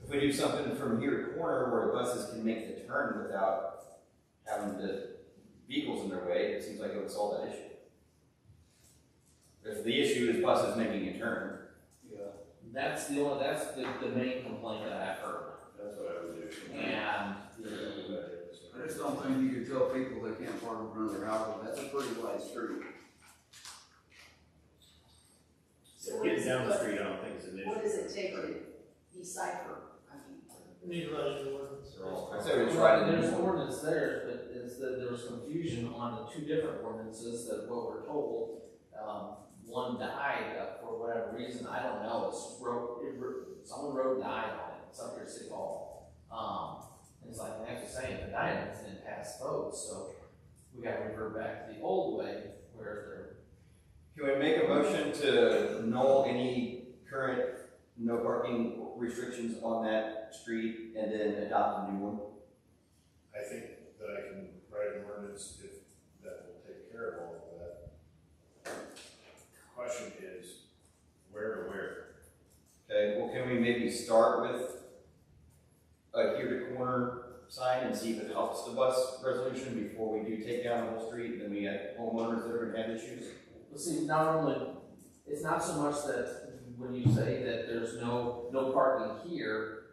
if we do something from here to corner where the buses can make the turn without having the vehicles in their way, it seems like it would solve that issue. If the issue is buses making a turn. Yeah. That's the main complaint that I've heard. That's what I would do. And I just don't think you can tell people they can't park in front of their house. That's a pretty wide street. Getting down the street, I don't think is an issue. What does it take to decipher? I mean, We need to write it in ordinance. I say we just write it in. there's an ordinance there, but it's that there was confusion on the two different ordinances that what we're told. One died for whatever reason, I don't know, someone wrote died on it, it's up here at City Hall. And it's like, I have to say, the died ones didn't pass votes, so we gotta revert back to the old way, where Can we make a motion to annul any current no parking restrictions on that street and then adopt a new one? I think that I can write an ordinance if that will take care of all of that. Question is, where to where? Okay, well, can we maybe start with a here to corner sign and see if it helps the bus resolution before we do take down the whole street, and then we have homeowners that are gonna have issues? well, see, not only, it's not so much that when you say that there's no parking here,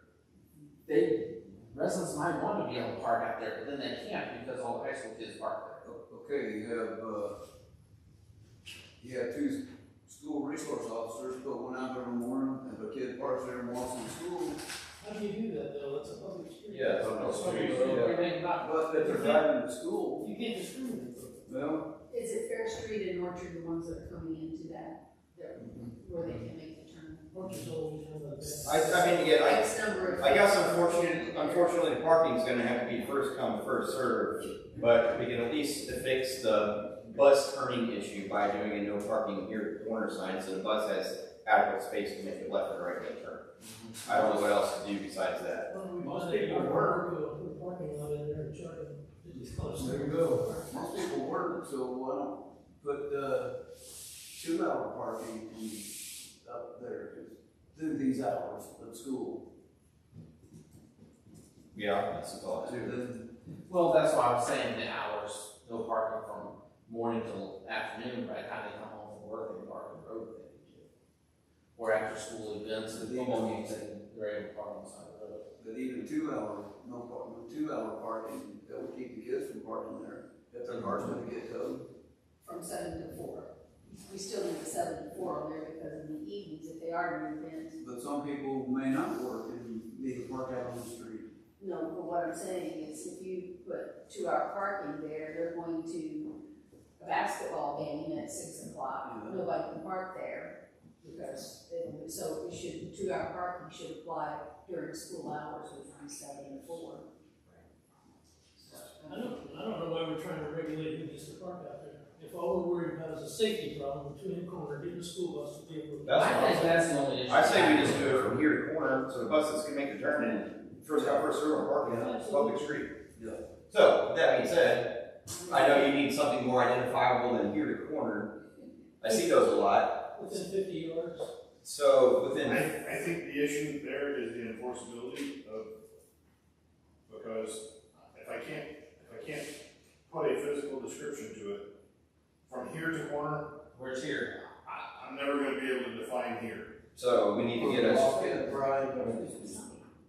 residents might want to be able to park out there, but then they can't because all the high school kids park there. Okay, you have two school resource officers, put one out there in the morning, and the kid parks there and walks to school. How do you do that though? That's a public street. Yeah, it's on the street, But if they're driving to school, You can't discriminate. well, is it Fair Street and Orchard the ones that are coming into that, where they can make the turn? Orchard's always one of the. I mean, yeah, X number of. I guess unfortunately, the parking's gonna have to be first come, first served, but we can at least fix the bus turning issue by doing a no parking here corner sign, so the bus has adequate space to make the left and right hand turn. I don't know what else to do besides that. Most people work. Put a parking lot in there and charge them $50. there you go. Most people work, so why don't put 2-hour parking up there through these hours of school. Yeah, that's a thought too. Then Well, that's why I was saying the hours, no parking from morning till afternoon, by the time they come home from work, they park on the road. Or after school events, and football games, they're able to park on the side of the road. But even 2-hour parking, that would keep the kids from parking there. If their car's gonna get towed. From 7 to 4. We still need the 7 to 4 on there because in the evenings, if they are doing events. But some people may not work and need to park out on the street. No, but what I'm saying is if you put 2-hour parking there, they're going to a basketball game at 6 o'clock. Yeah. Nobody can park there because, so we should, 2-hour parking should apply during school hours, which is 7 to 4. I don't know why we're trying to regulate who gets to park out there. If all we're worried about is a safety problem between the corner, getting the school bus to be able to. I think that's the only issue. I say we just do it from here to corner, so the buses can make the turn and first come, first served on parking on the public street. Yeah. So, with that being said, I know you need something more identifiable than here to corner. I see those a lot. Within 50 yards. So, within. I think the issue there is the enforceability because if I can't put a physical description to it, from here to corner, Where's here? I'm never gonna be able to define here. So, we need to get us.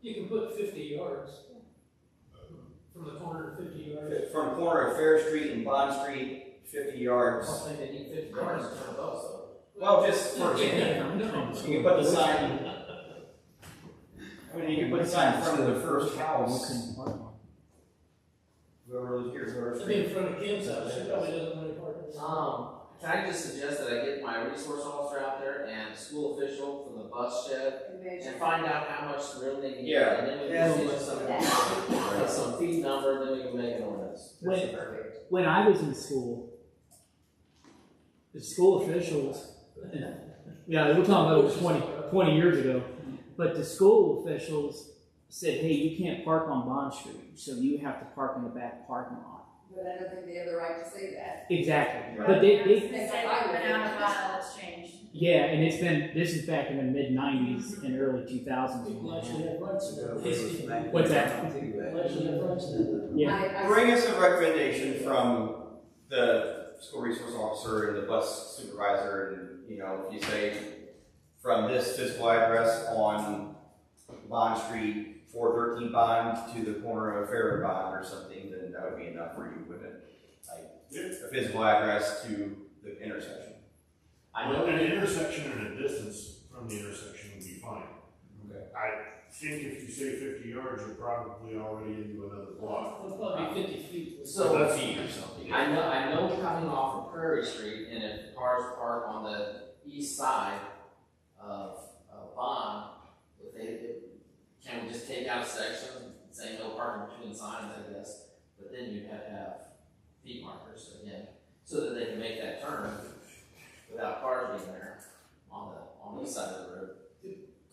You can put 50 yards. From the corner to 50 yards. From corner of Fair Street and Bond Street, 50 I yards. don't think they need 50 yards to turn a bus though. Well, just for example, you can put the sign. I mean, you can put a sign in front of the first You house. couldn't park on. Whoever lives here first. I mean, in front of Kim's house, she probably doesn't want to park in. Can I just suggest that I get my resource officer out there and school official from the bus shed and find out how much room they need? Yeah. And then we can get some feet number, then we can make an ordinance. When I was in school, the school officials, yeah, we're talking about over 20 years ago, but the school officials said, hey, you can't park on Bond Street, so you have to park in the back parking lot. But I don't think they have the right to say that. Exactly. Right. But They say they've been out of while, it's changed. yeah, and this is back in the mid-90s and early 2000s. People actually have rights to that. What's that? People actually have rights to that. Yeah. Bring us a recommendation from the school resource officer and the bus supervisor, and, you know, if you say from this physical address on Bond Street, 413 Bond to the corner of Fair and Bond or something, then that would be enough for you, wouldn't it? Like a physical address to the intersection. I Well, know. an intersection and a distance from the intersection would be fine. Okay. I think if you say 50 yards, you're probably already into another block. It'll probably be 50 feet. So That's feet or something. I know coming off of Prairie Street, and if cars park on the east side of Bond, can we just take out a section saying no parking between signs, I guess, but then you have to have feet markers again, so that they can make that turn without cars being there on the east side of the road.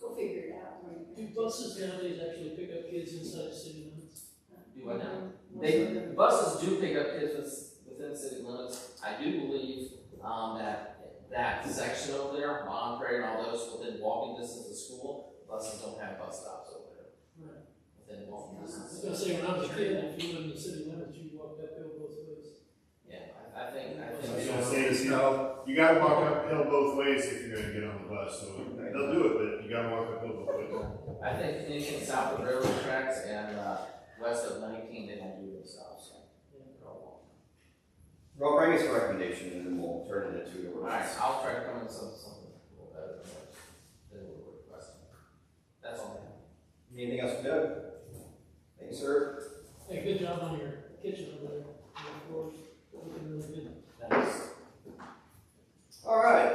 Go figure it out. Do buses nowadays actually pick up kids inside city limits? Do what now? Buses do pick up kids within city limits. I do believe, that section over there, Bond, Prairie, and all those within walking distance of school, buses don't have bus stops over there. Right. Within walking I was distance. gonna say, when I was a kid, if you lived in the city limits, you walked uphill both ways. Yeah, I think. I was gonna say this, you gotta walk uphill both ways if you're gonna get on the bus, so they'll do it, but you gotta walk uphill both ways. I think anything south of railroad tracks and, west of 19, they don't do any stops. Well, bring us a recommendation and then we'll turn it into an Alright, ordinance. I'll try to come in something a little better than we're requesting. That's all I have. Anything else, Doug? Thank you, sir. Hey, good job on your kitchen over there. Your floors looking really good. Thanks. All right,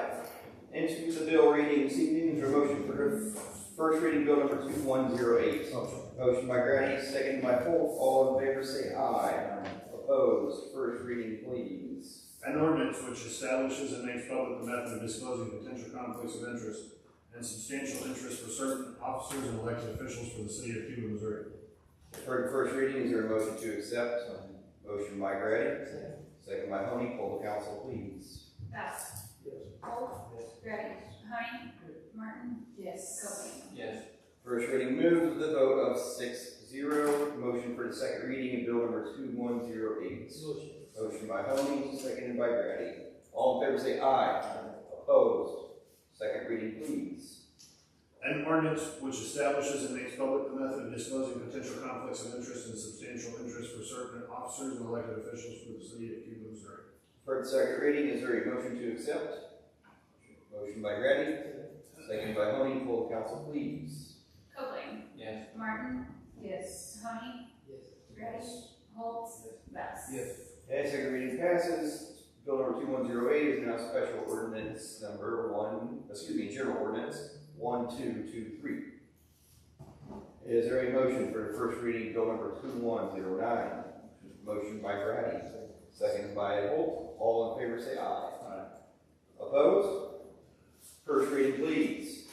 into the bill reading this evening, is there a motion for the first reading bill number 2108? Motion by Grady, second by Holt. All in favor say aye. Opposed? First reading, please. An ordinance which establishes and makes public the method of disclosing potential conflicts of interest and substantial interest for certain officers and elected officials for the city of Cuba, Missouri. For the first reading, is there a motion to accept? Motion by Grady, second by Honey. Poll the council, please. Best. Yes. Holt. Grady. Honey. Martin. Yes. Copeland. Yes. First reading moves with a vote of 6-0. Motion for the second reading of bill number 2108. Motion. Motion by Honey, seconded by Grady. All in favor say aye. Opposed? Second reading, please. An ordinance which establishes and makes public the method of disclosing potential conflicts of interest and substantial interest for certain officers and elected officials for the city of Cuba, Missouri. For the second reading, is there a motion to accept? Motion by Grady, seconded by Honey. Poll the council, please. Copeland. Yes. Martin. Yes. Honey. Yes. Grady. Holt. Best. Okay, second reading passes. Bill number 2108 is now special ordinance number general ordinance 1223. Is there a motion for the first reading, bill number 2109? Motion by Grady, second by Holt. All in favor say aye. Opposed? First reading, please.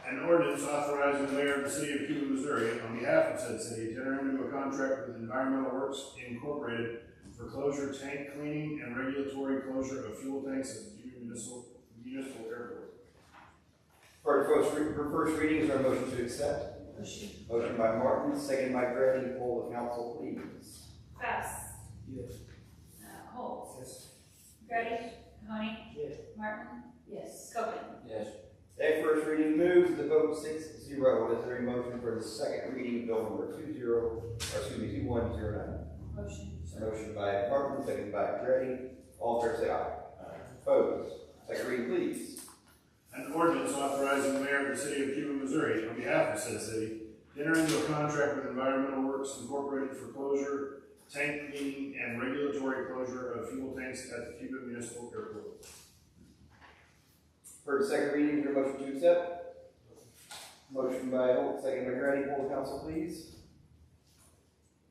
An ordinance authorizing the mayor of the city of Cuba, Missouri, on behalf of said city, to enter into a contract with Environmental Works Incorporated for closure, tank cleaning, and regulatory closure of fuel tanks at the Cuba Municipal Airport. For first reading, is there a motion to accept? Motion by Martin, second by Grady. Poll the council, please. Best. Yes. Holt. Yes. Grady. Honey. Yes. Martin. Yes. Copeland. Yes. That first reading moves the vote 6-0. Is there a motion for the second reading, bill number 2109? Motion. Motion by Martin, second by Grady. All in favor say aye. Opposed? Second reading, please. An ordinance authorizing the mayor of the city of Cuba, Missouri, on behalf of said city, to enter into a contract with Environmental Works Incorporated for closure, tank cleaning, and regulatory closure of fuel tanks at the Cuba Municipal Airport. For the second reading, is there a motion to accept? Motion by Holt, second by Grady, poll the council please.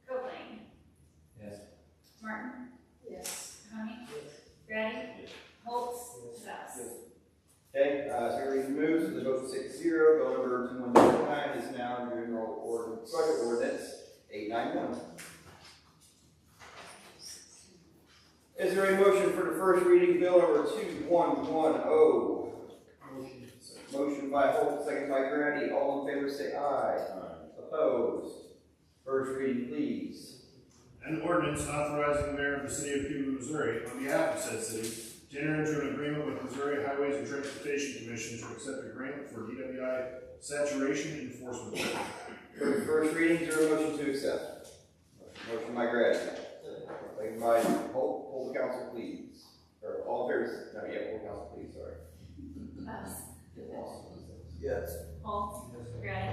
Copeland. Yes. Martin. Yes. Tony. Grady. Holtz. Best. Okay, second reading moves to the vote 6-0. Bill number 2109 is now your general ordinance, budget ordinance 891. Is there a motion for the first reading, bill number 2110? Motion by Holt, second by Grady. All in favor say aye. Opposed? First reading, please. An ordinance authorizing the mayor of the city of Cuba, Missouri, on behalf of said city, to enter into an agreement with Missouri Highways and Transportation Commission to accept a grant for DWI saturation enforcement. For the first reading, is there a motion to accept? Motion by Grady. Second by Holt. Poll the council, please. Or all in favor? No, yeah, poll the council, please. Sorry. Best. Yes. Holtz. Grady.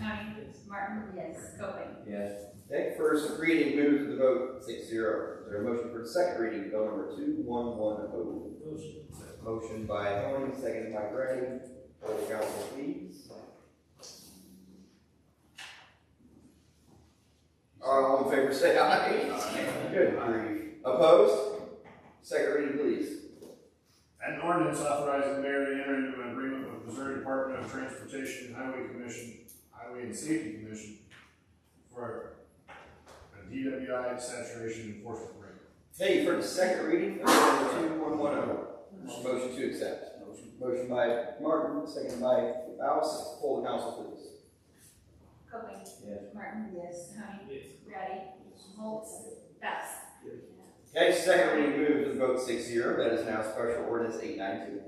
Tony. Martin. Yes. Copeland. Yes. Okay, first reading moves to the vote 6-0. Is there a motion for the second reading, bill number 2110? Motion. Motion by Tony, second by Grady. Poll the council, please. All in favor say aye. Good grief. Opposed? Second reading, please. An ordinance authorizing the mayor to enter into an agreement with Missouri Department of Transportation and Highway and Safety Commission for a DWI saturation enforcement grant. Hey, for the second reading, bill number 2110. Motion to accept. Motion by Martin, second by House. Poll the council, please. Copeland. Yes. Martin. Yes. Tony. Grady. Holtz. Best. Okay, second reading moves to the vote 6-0. That is now special ordinance 892.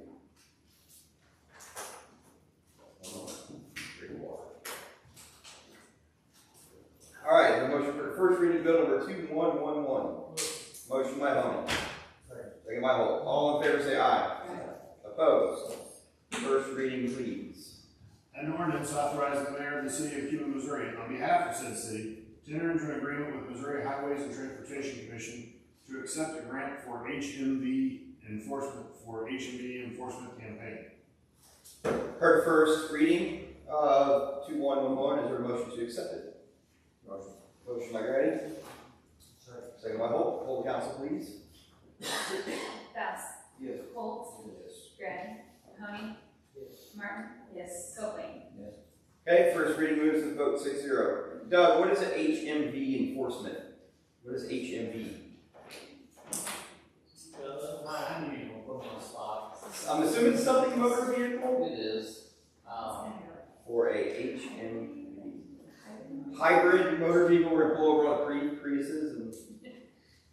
All right, the motion for the first reading, bill number 2111. Motion by Tony. Second by Holt. All in favor say aye. Opposed? First reading, please. An ordinance authorizing the mayor of the city of Cuba, Missouri, on behalf of said city, to enter into an agreement with Missouri Highways and Transportation Commission to accept a grant for HMV enforcement campaign. Heard first reading of 2111. Is there a motion to accept it? Motion. Motion by Grady. Second by Holt. Poll the council, please. Best. Yes. Holtz. Grady. Tony. Martin. Yes. Copeland. Okay, first reading moves to the vote 6-0. Doug, what is an HMV enforcement? What is HMV? I knew you were put on the spot. I'm assuming something motor vehicle? It is. Or a HMV. Hybrid motor vehicle where you pull over on Priuses and...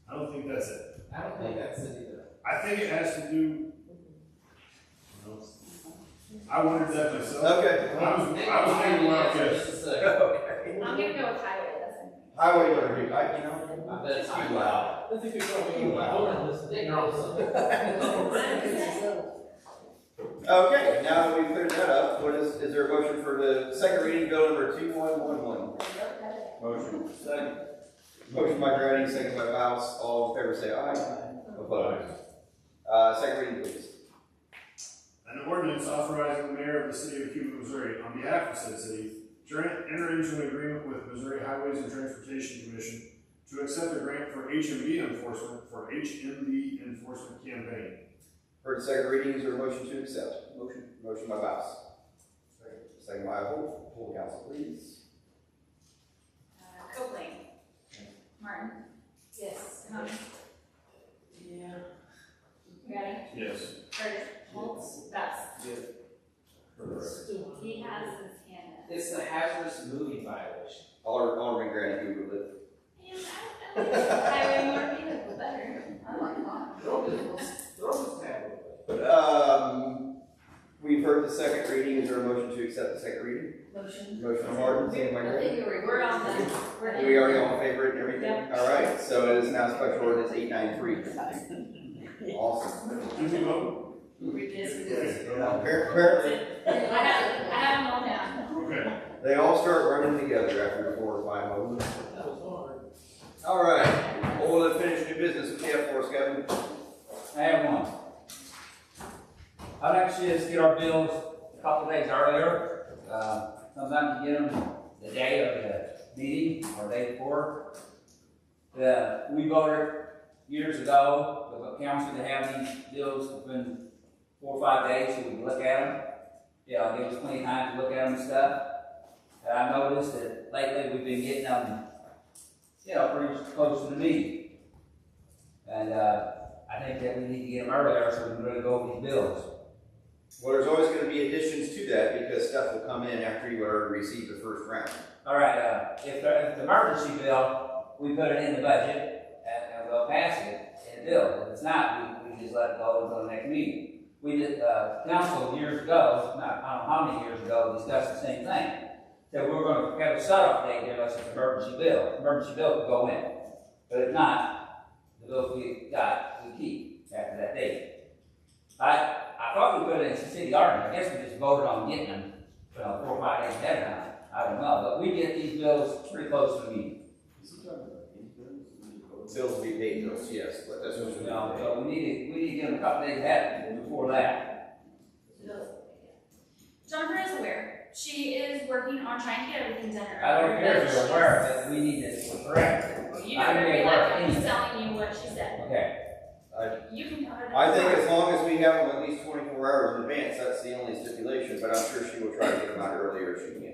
I don't think that's it. I don't think that's it either. I think it has to do. I wondered that myself. Okay. I was thinking about this. Just a second. Okay. I'm gonna go with highway, that's it. Highway motor vehicle, I bet it's too loud. I think it's probably. Okay, now that we've cleared that up, is there a motion for the second reading, bill number 2111? Motion. Second. Motion by Grady, second by Mouse. All in favor say aye. Opposed? Second reading, please. An ordinance authorizing the mayor of the city of Cuba, Missouri, on behalf of said city, to enter into an agreement with Missouri Highways and Transportation Commission to accept a grant for HMV enforcement campaign. For the second reading, is there a motion to accept? Motion. Motion by Mouse. Second by Holt. Poll the council, please. Copeland. Martin. Yes. Tony. Yeah. Grady. Yes. Curtis. Holtz. Best. Yes. He has his hand up. It's the hazardous moving violation. Alderman Grady Googled it. Highway motor vehicle better. I like that. Throw this tablet. We've heard the second reading. Is there a motion to accept the second reading? Motion. Motion by Martin, second by I Grady. think you were. We're on the, we're Do we already all favor it and everything? All right, so it is now special ordinance 893. Awesome. Did we vote? Apparently, I have them all down. Okay. they all start running together after 4 or 5 of them. That was hard. All right, old unfinished new business, what do you have for us, Kevin? I have one. I'd like to see us get our bills a couple days earlier. Sometimes you get them the day of the meeting or day before. We voted years ago with the council to have these bills within 4 or 5 days so we can look at them. Yeah, give us plenty of time to look at them and stuff. And I noticed that lately we've been getting them, pretty close to the meeting. And I think that we need to get them earlier so we can really go over these bills. Well, there's always gonna be additions to that because stuff will come in after you already received the first round. All right, if the emergency bill, we put it in the budget and we'll pass it in the bill. If it's not, we just let it go until the next meeting. We did, council years ago, I don't know how many years ago, discussed the same thing. That we were gonna have a shut-off date here, unless it's an emergency bill. Emergency bill could go in. But if not, the bills we got, we keep after that date. I thought we put it in the city ordinance. I guess we just voted on getting them, 4 or 5 days ahead of time. I don't know, but we get these bills pretty close to the meeting. Bills will be paid bills, yes, but that's what So we need to get them a couple days ahead before that. Jennifer is aware. She is working on trying to get everything done earlier. I don't care if but you're aware of it, we need to correct it. You know I her may real work life, I'm just anyway. telling you what she said. Okay. You can tell her that. I think as long as we have them at least 24 hours in advance, that's the only stipulation, but I'm sure she will try to get them out earlier if she can.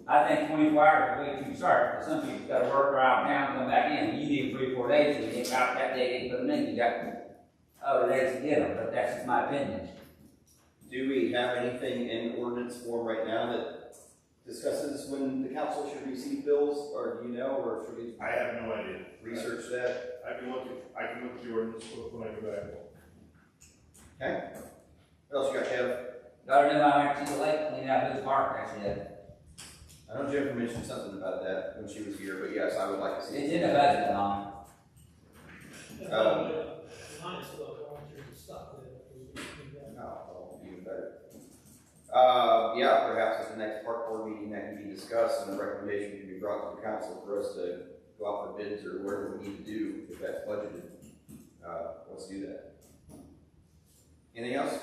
I think 24 hours is way too short, because some people's gotta work around town, come back in. You need 3 or 4 days, and you get out that day, they put them in, you got other days to get them, but that's just my opinion. Do we have anything in ordinance form right now that discusses when the council should receive bills, or do you know, or should we I have no idea. research that? I can look at the ordinance book when I go back. Okay. What else you got, Kev? Got to know I went to the lake, clean out his park, actually. I know Jennifer mentioned something about that when she was here, but yes, I would like to see It's it. in the budget, Tom. Mine is still volunteer to stop there. Oh, even better. Yeah, perhaps at the next park board meeting that can be discussed and a recommendation can be brought to the council for us to go out for bids or whatever we need to do if that's budgeted. Let's do that. Anything else?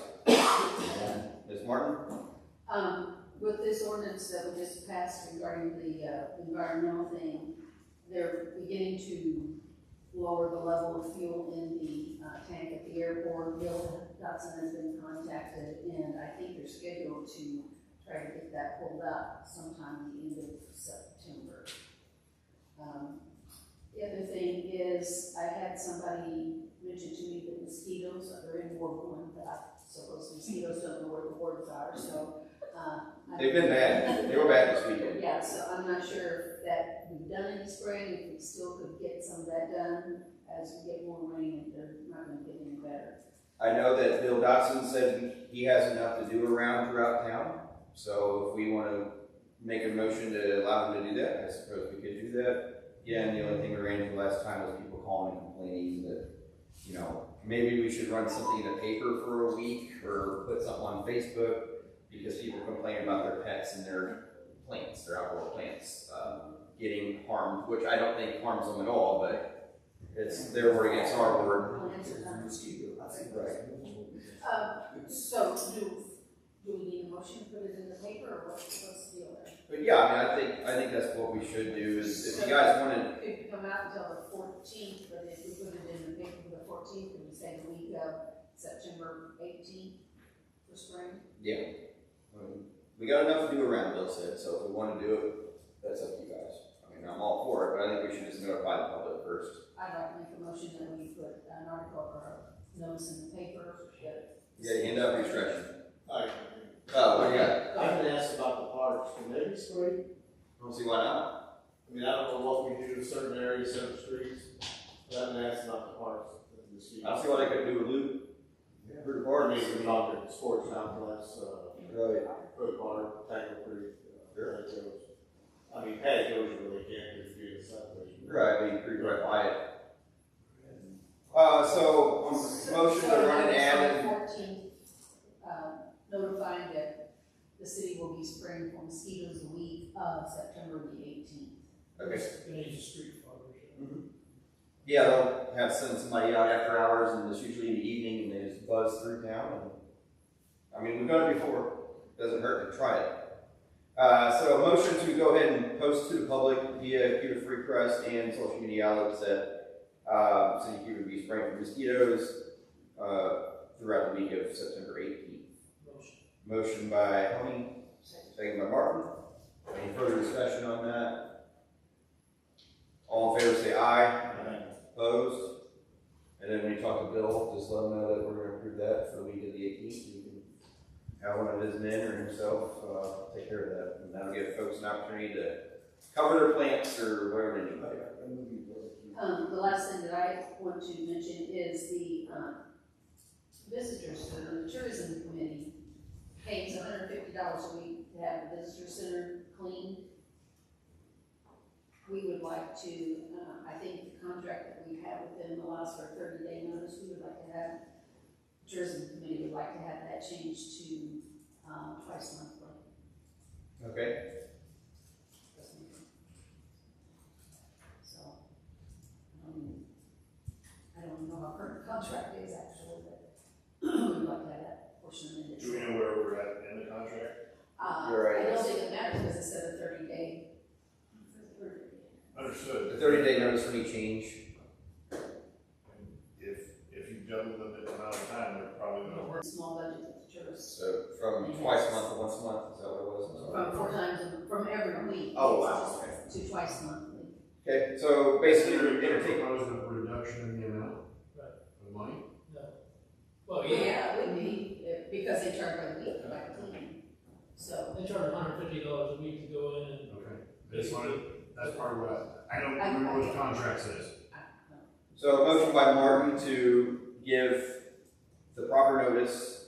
Ms. Martin? With this ordinance that we just passed regarding the environmental thing, they're beginning to lower the level of fuel in the tank at the airport. Bill Dotson has been contacted, and I think they're scheduled to try to get that pulled up sometime at the end of September. The other thing is, I had somebody mention to me that mosquitoes are in Ward 1, but I suppose mosquitoes don't know where the wards are, so. They've been bad. They were bad this weekend. Yeah, so I'm not sure that we've done any spraying, if we still could get some of that done as we get more rain, and they're not gonna get any better. I know that Bill Dotson said he has enough to do around throughout town. So if we want to make a motion to allow him to do that, I suppose we could do that. Again, the only thing we ran into last time was people calling and complaining that, maybe we should run something in the paper for a week or put something on Facebook because people complain about their pets and their plants, their outdoor plants, getting harmed, which I don't think harms them at all, but it's their word against our word. Right. So do we need a motion to put it in the paper, or what's the deal there? But yeah, I think that's what we should do is if you guys want to. It could come out until the 14th, but if we put it in the paper for the 14th, could we say the week of September 18th for spring? Yeah. We got enough to do around, Bill said, so if we want to do it, that's up to you guys. I mean, I'm all for it, but I think we should just notify the public first. I'd like to make a motion that we put an article or a notice in the paper. You got your hand up, you're stretching. Alright. What do you got? I can ask about the parks, can they be sprayed? Don't see why not. I mean, I don't know what we do in certain areas, certain streets, but I can ask about the parks. I don't see why they couldn't do a loop. Yeah. For the I park. mean, we're talking sports complex, Right. Brook Park, Tangle Creek, Sure. patios. I mean, patios you really can't do if you're in subdivision. Right, we pretty right by it. So, motion to run an ad and. 14th the city will be spraying for mosquitoes the week of September the 18th. Okay. Gonna use a street fire. Yeah, they'll have send somebody out after hours, and it's usually in the evening, and they just buzz through town. And, I mean, we've done it before. Doesn't hurt to try it. So a motion to go ahead and post to the public via Cuba Free Press and social media outlets that City Cuba will be spraying for mosquitoes throughout the week of September 18th. Motion by Tony, second by Martin. Any further discussion on that? All in favor say aye. Opposed? And then when you talk to Bill, just let him know that we're going to approve that for the week of the 18th. You can have one of his men or himself take care of that. And that'll give folks an opportunity to cover their plants or whatever they need. The last thing that I want to mention is the visitor center. The tourism committee pays $150 a week to have the visitor center cleaned. We would like to, I think the contract that we have with them allows for a 30-day notice. We would like to have, the tourism committee would like to have that changed to twice monthly. Okay. So, I don't know how current the contract is actually, but we would like to have that portion of it. Do we know where we're at in the contract? You're right. I don't think it matters because it said a 30-day. Understood. The 30-day notice for any change. If you've done them the amount of time, they're probably going to work. Small budget with the tourists. So from twice a month to once a month, is that what it was? From 4 times, from every week. Oh, wow. Okay. To twice monthly. Okay, so basically, Are we're you going to take. proposing a reduction in the amount of money? No. Well, Yeah, it would be, because they charge by the week, like cleaning. So. They charge $150 a week to go in and. Okay. That's part of what I don't remember what the contract says. So a motion by Martin to give the proper notice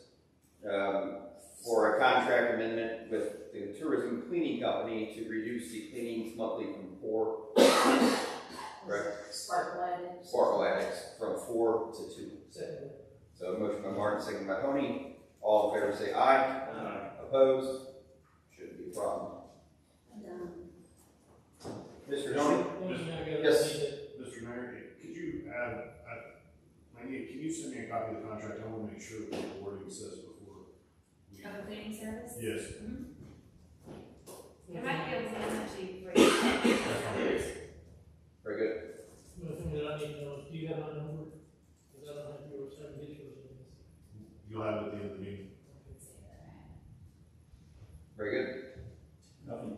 for a contract amendment with the tourism cleaning company to reduce the cleanings monthly from 4, correct? Sparkle addicts. Sparkle addicts from 4 to 2. Second. So a motion by Martin, second by Tony. All in favor say aye. Opposed? Shouldn't be a problem. Mr. Tony? Yes. Mr. Mayor, could you add, can you send me a copy of the contract? I want to make sure what the wording says before. Of the cleaning service? Yes. It might be able to send that to you. Very good. The thing that I need to know is, do you have my number? Because I don't have yours, I can get yours. You'll have it at the end of the meeting. Very good. Nothing.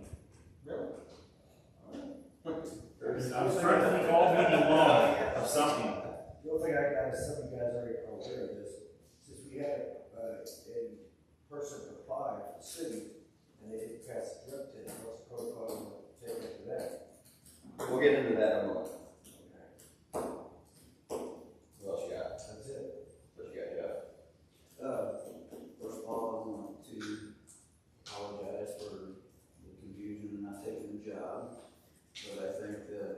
Really? I was trying to think all meeting long of something. The only thing I got is some of you guys already are aware of this. Since we had a person apply for the city and they didn't pass the drug test, what's the protocol to take after that? We'll get into that in a moment. What else you got? That's it. What you got, Jeff? First of all, I want to apologize for the confusion in not taking the job, but I think that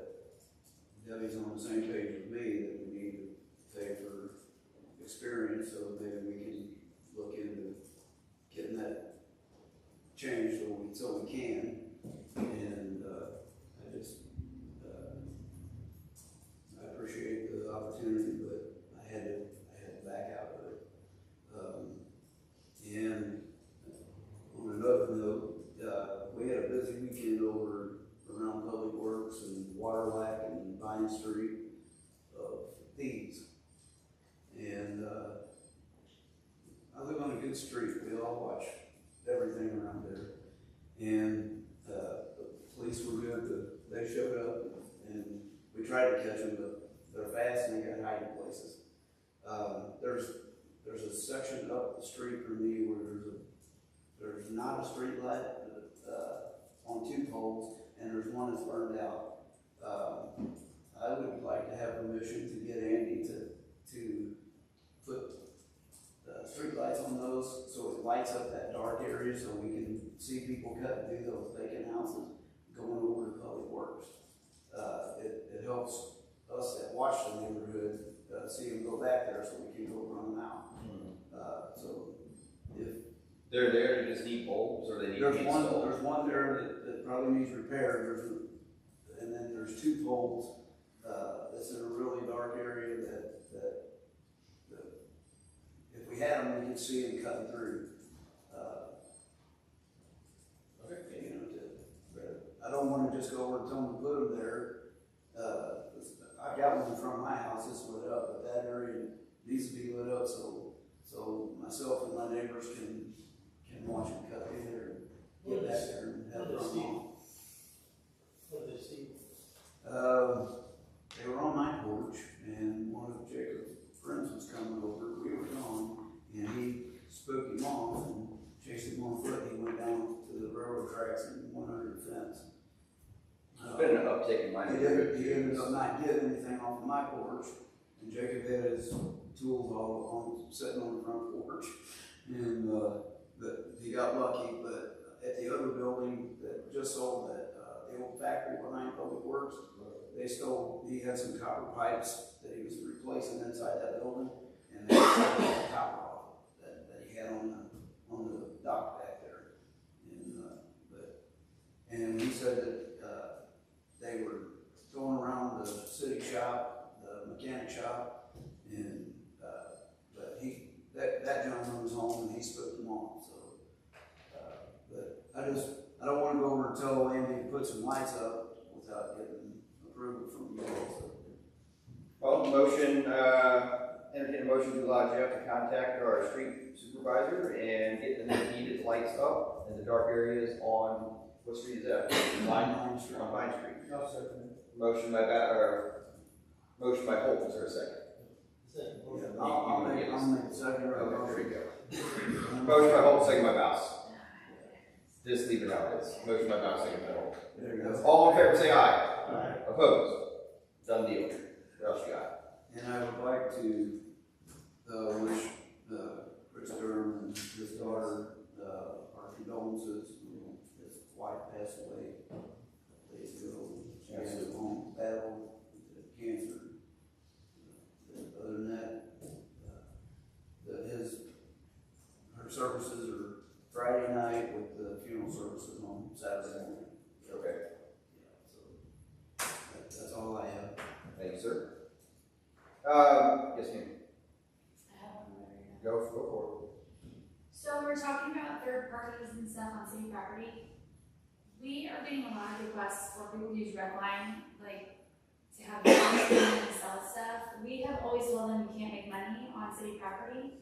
Debbie's on the same page with me that we need to pay for experience, so maybe we can look into getting that changed so we can. And I appreciate the opportunity, but I had to back out of it. And on another note, we had a busy weekend over around Public Works and Waterlack and Vine Street of thieves. And I live on a good street. We all watch everything around there. And the police were good. They showed up and we tried to catch them, but they're fast and they got hiding places. There's a section up the street from me where there's not a street light on 2 poles, and there's one that's burned out. I would like to have permission to get Andy to put street lights on those so it lights up that dark area so we can see people cut through those vacant houses going over to Public Works. It helps us that watch the neighborhood see them go back there so we can go run them out. So if They're there to just need bulbs, or they need There's installed? one there that probably needs repair, and then there's 2 poles, that's in a really dark area that if we had them, we could see them cutting through. You know, but I don't wanna just go over and tell them to put them there. I've got one in front of my house, it's lit up, but that area needs to be lit up, so myself and my neighbors can watch them cut in there and get back there and have it on. What did they see? They were on my porch, and one of Jacob's friends was coming over, we were gone, and he spooked him off and chased him on foot. He went down to the railroad tracks and went under the fence. There's been an uptick in my neighborhood. He ended up not getting anything off of my porch, and Jacob had his tools all sitting on the front porch, and but he got lucky. But at the other building that just sold, that the old factory behind Public Works, he had some copper pipes that he was replacing inside that building, and they stole the copper off that he had on the dock back there. And he said that they were going around the city shop, the mechanic shop, and but that gentleman was home and he spooked them off. So, but I don't want to go over and tell Andy to put some lights up without getting approval from you all. So. Well, entertain a motion to allow Jeff to contact our street supervisor and get the needed lights up in the dark areas on, what street is that? Vine Street. On Vine Street. I'll second it. Motion by Holt, is there a second? Yeah, I'll make a second. Okay, there you go. Motion by Holt, second by Bouse. Just leave it how it is. Motion by Bouse, second by Holt. There you go. All in favor say aye. Aye. Opposed? Done deal. What else you got? And I would like to wish Chris Durham and his daughter our condolences. His wife passed away a couple days ago. She had a long battle with cancer. Other than that, her services are Friday night with the funeral services on Saturday morning. Okay. Yeah, so that's all I have. Thank you, sir. Yes, ma'am. I have one more. Go for So we're talking about third parties and stuff on city property. We are getting a lot of requests for people to use Redline, like to have them and sell stuff. We have always told them you can't make money on city property.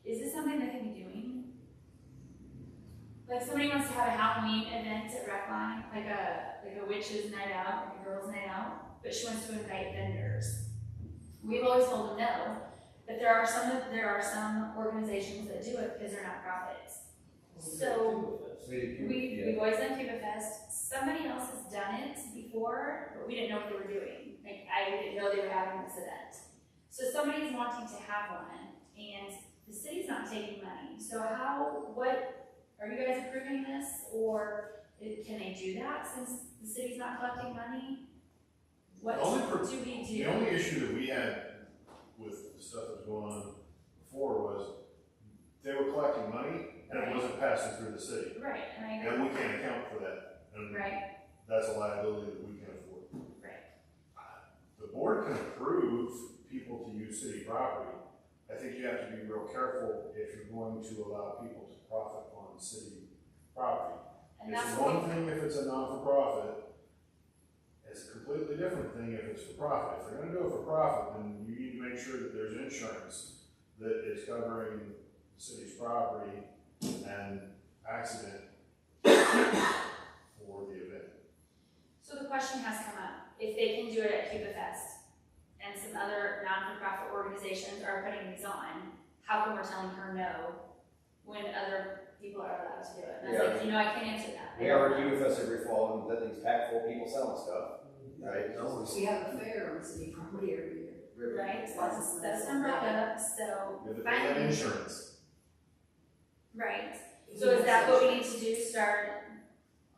Is this something they can be doing? Like somebody wants to have a Halloween event at Redline, like a witch's night out, like a girls' night out, but she wants to invite vendors. We've always told them no, but there are some organizations that do it because they're not profits. So we've always done Cuba Fest. Somebody else has done it before, but we didn't know what they were doing. Like I didn't know they were having this event. So somebody's wanting to have one, and the city's not taking money. So what are you guys approving this, or can they do that since the city's not collecting money? What do we do? The only issue that we had with the stuff that was going on before was they were collecting money and it wasn't passing through the city. Right, and I agree. And we can't account for that. And right. That's a liability that we can afford. Right. The board can approve people to use city property. I think you have to be real careful if you're going to allow people to profit on city property. And It's one thing if it's a non-for-profit. It's a completely different thing if it's for profit. If you're going to do it for profit, then you need to make sure that there's insurance that is covering the city's property and accident for the event. So the question has come up, if they can do it at Cuba Fest and some other non-for-profit organizations are putting these on, how come we're telling her no when other people are allowed to do it? And I was like, I can't answer that. We have our Cuba Fest every fall, and that thing's packed full of people selling stuff. Right? We have a fair on city property every year. Right, that's been brought up, so. Yeah, but they have insurance. Right, so is that what we need to do, start?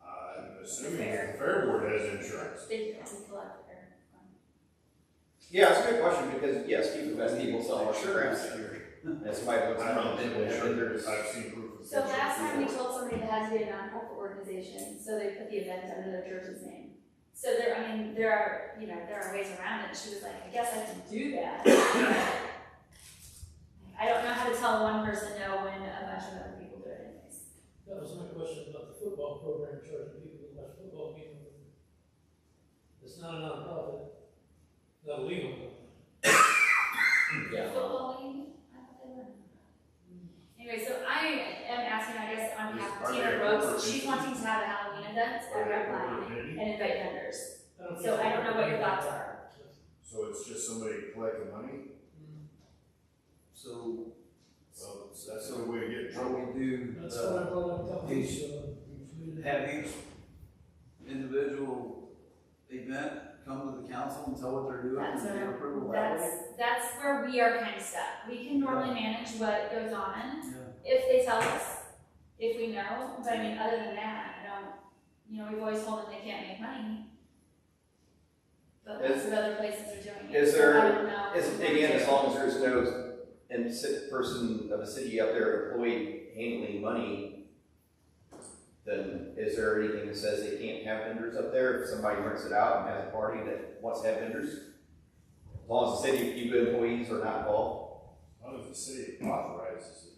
I'm assuming that the fair board has insurance. They collect their. Yeah, it's a good question because yes, Cuba Fest people sell insurance. And somebody looks I around don't and think vendors. I've seen proof of. So last time we told somebody that had to be a nonprofit organization, so they put the event under their church's name. So there, I mean, there are ways around it. She was like, I guess I can do that. I don't know how to tell one person no when a bunch of other people do it anyways. That was my question about the football program, charging people to watch football game. It's not a nonprofit, not illegal. Yeah. Football league? I thought they were. Anyway, so I am asking, I guess, on behalf of Are they Tina a Brooks, corporate she's entity? wanting to have a Halloween event Are at they a Red corporate Line entity? and invite vendors. think So I don't know what your thoughts are. So it's just somebody collecting money? So, Well, that's the way to get in what trouble. we do, That's what I brought up a couple weeks ago. have each individual event come to the council and tell what they're doing and That's what get approval that way? that's where we are kind of stuck. We can normally manage what goes on Yeah. if they tell us, if we know, but I mean, other than that, I don't, we've always told them they can't make money. But lots of other places are doing it. Is so there- I don't know. Again, as long as there's no person of the city up there, employee handling money, then is there anything that says they can't have vendors up there if somebody rents it out and has a party that wants to have vendors? As long as the city of Cuba employees are not involved? As long as the city authorizes it.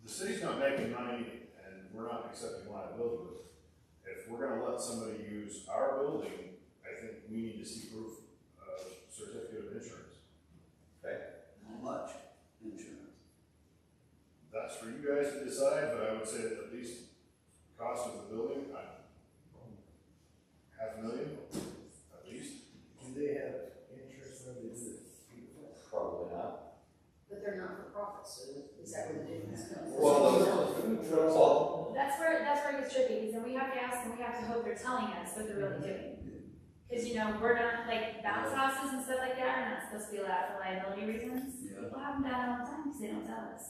The city's not making money and we're not accepting liability. If we're gonna let somebody use our building, I think we need to see proof of certificate of insurance. How much insurance? That's for you guys to decide, but I would say that at least cost of the building, $500,000, at least. Do they have insurance when they do it? Probably not. But they're not for profit, so is that where the difference comes? Well, That's where it gets tricky, because then we have to ask and we have to hope they're telling us what they're really doing. Because, we're not, like, bounce houses and stuff like that are not supposed to be allowed for liability reasons. Yeah. People have them down all the time because they don't tell us.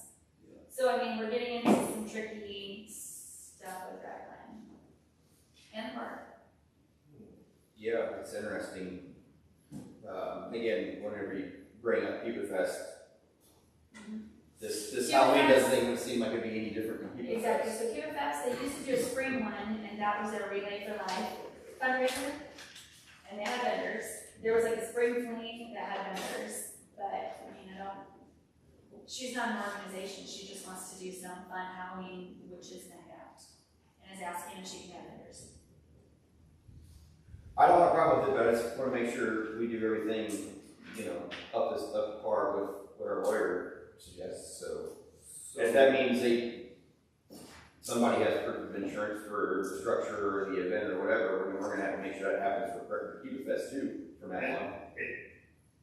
Yeah. So, I mean, we're getting into some tricky stuff with Dragline and park. yeah, it's interesting. Again, whenever you bring up Cuba Fest, this Cuba Halloween Fest- doesn't even seem like it'd be any different from Cuba Exactly, Fest. so Cuba Fest, they used to do a spring one, and that was their Relay for Life fundraiser. And they had vendors. There was like a spring fling that had vendors, but, she's not an organization, she just wants to do some fun Halloween witches night out. And is asking if she can have vendors. I don't have a problem with it, but I just want to make sure we do everything, up to par with what our lawyer suggests, so. If that means somebody has proof of insurance for the structure or the event or whatever, we're gonna have to make sure that happens for Cuba Fest too, from that on.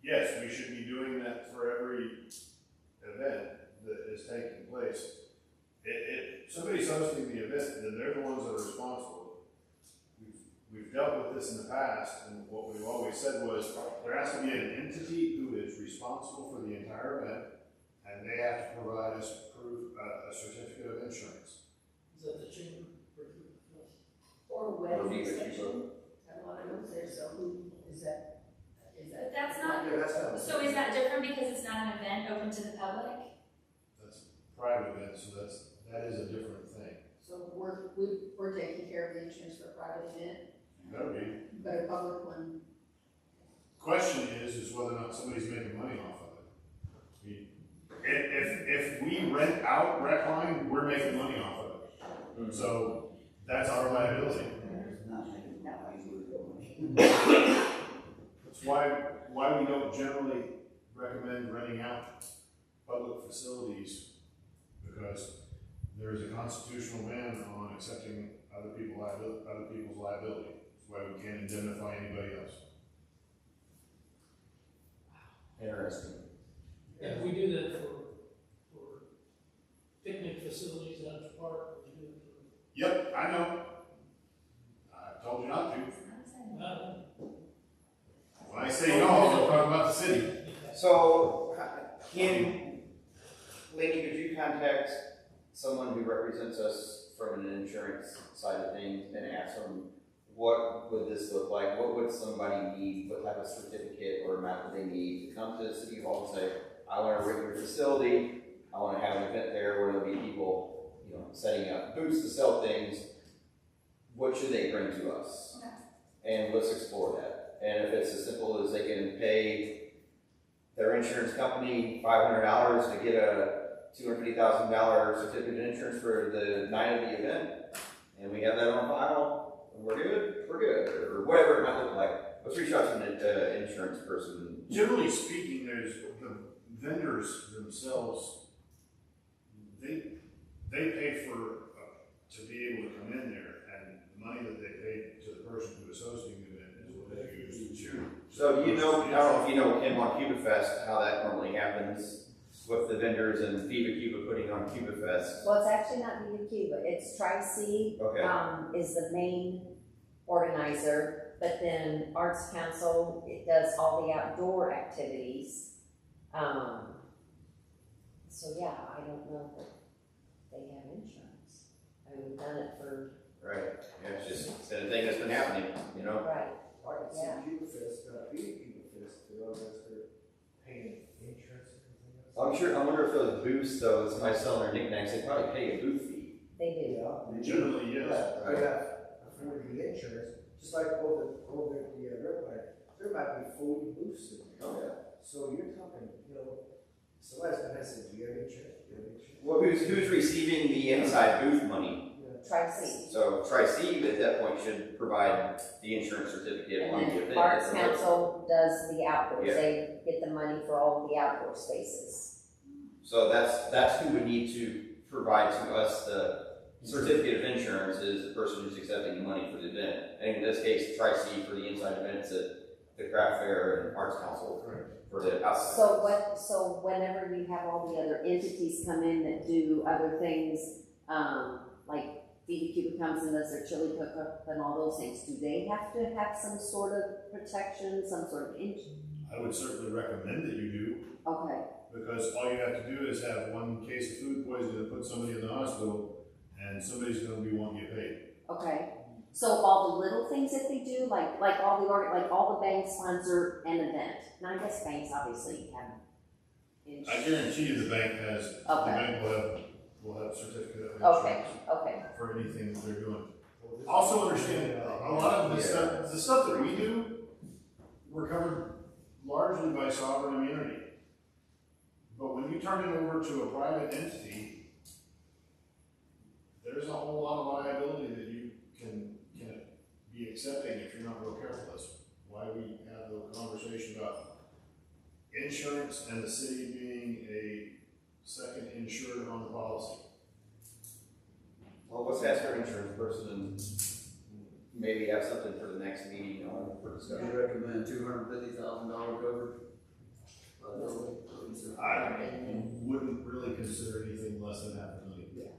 Yes, we should be doing that for every event that is taking place. If somebody's hosting the event, then they're the ones that are responsible. We've dealt with this in the past, and what we've always said was, there has to be an entity who is responsible for the entire event, and they have to provide us proof, a certificate of insurance. Is that the chamber? Or Or wedding be with reception, have a lot of those there, so who is that? But that's not, Yeah, that's not. so is that different because it's not an event open to the public? That's a private event, so that is a different thing. So we're taking care of the insurance for a private event, You gotta be. but a public one, Question is whether or not somebody's making money off of it. I mean, if we rent out Rec Line, we're making money off of it. So that's our liability. Not making that money. That's why we don't generally recommend renting out public facilities, because there is a constitutional ban on accepting other people's liability. That's why we can't indemnify anybody else. Interesting. And we do that for picnic facilities out at the park, we do it Yep, I know. I told you not to. for, When I say no, I'm talking about the city. So, Lady, could you contact someone who represents us from an insurance side of things and ask them, what would this look like? What would somebody need? What type of certificate or amount would they need to come to the city hall and say, I want a regular facility, I want to have an event there where there'll be people, you know, setting up booths to sell things. What should they bring to us? And let's explore that. And if it's as simple as they can pay their insurance company $500 to get a $250,000 certificate of insurance for the night of the event, and we have that on file, and we're good, or whatever it might look like. Let's reach out to an insurance person. Generally speaking, there's the vendors themselves, they pay for, to be able to come in there, and the money that they pay to the person who is hosting the event is what they use to. So do you know, I don't know if you know, Kim, on Cuba Fest, how that normally happens with the vendors and Viva Cuba putting on Cuba Fest? Well, it's actually not Viva Cuba, it's Tri-C, Okay. is the main organizer, but then Arts Council, it does all the outdoor activities. So yeah, I don't know if they have insurance. I mean, we've done it for. Right, yeah, it's just, it's been a thing that's been happening, you know? Right. I can Yeah. see Cuba Fest, be a Cuba Fest, they're paying insurance and everything else. I'm sure, I wonder if those booths, though, somebody selling their knickknacks, they probably pay a booth fee. They do. Yeah. Generally, yes. Yeah, they have afford the insurance, just like over at the airport, there might be 40 booths in there. Oh, yeah. So you're talking, you know, somebody's gonna say, do you have insurance? Do you have insurance? Well, who's receiving the inside booth money? Tri-C. So Tri-C at that point should provide the insurance certificate on the And event. then Arts Council does the outdoors, Yeah. they get the money for all of the outdoor spaces. So that's who would need to provide to us the certificate of insurance, is the person who's accepting the money for the event. And in this case, Tri-C for the inside events at the craft fair and Arts Council for the outside. So whenever you have all the other entities come in that do other things, like Viva Cuba comes and does their chili cook-up and all those things, do they have to have some sort of protection, some sort of I would certainly recommend that you do, Okay, because all you have to do is have one case of food poisoning and put somebody in the hospital, and somebody's gonna be wanting to get paid. okay. So all the little things that they do, like all the banks sponsor an event. Now I guess banks obviously have I guarantee you the bank has, the Okay. bank will have certificate of Okay, insurance okay. for anything that they're doing. Also understand, a lot of the stuff that we do, we're covered largely by sovereign immunity. But when you turn it over to a private entity, there's a whole lot of liability that you can be accepting if you're not real careful. That's why we have the conversation about insurance and the city being a second insured on the policy. Well, let's ask our insurance person and maybe have something for the next meeting on for discussion. You recommend $250,000 coverage? I wouldn't really consider anything less than $500,000.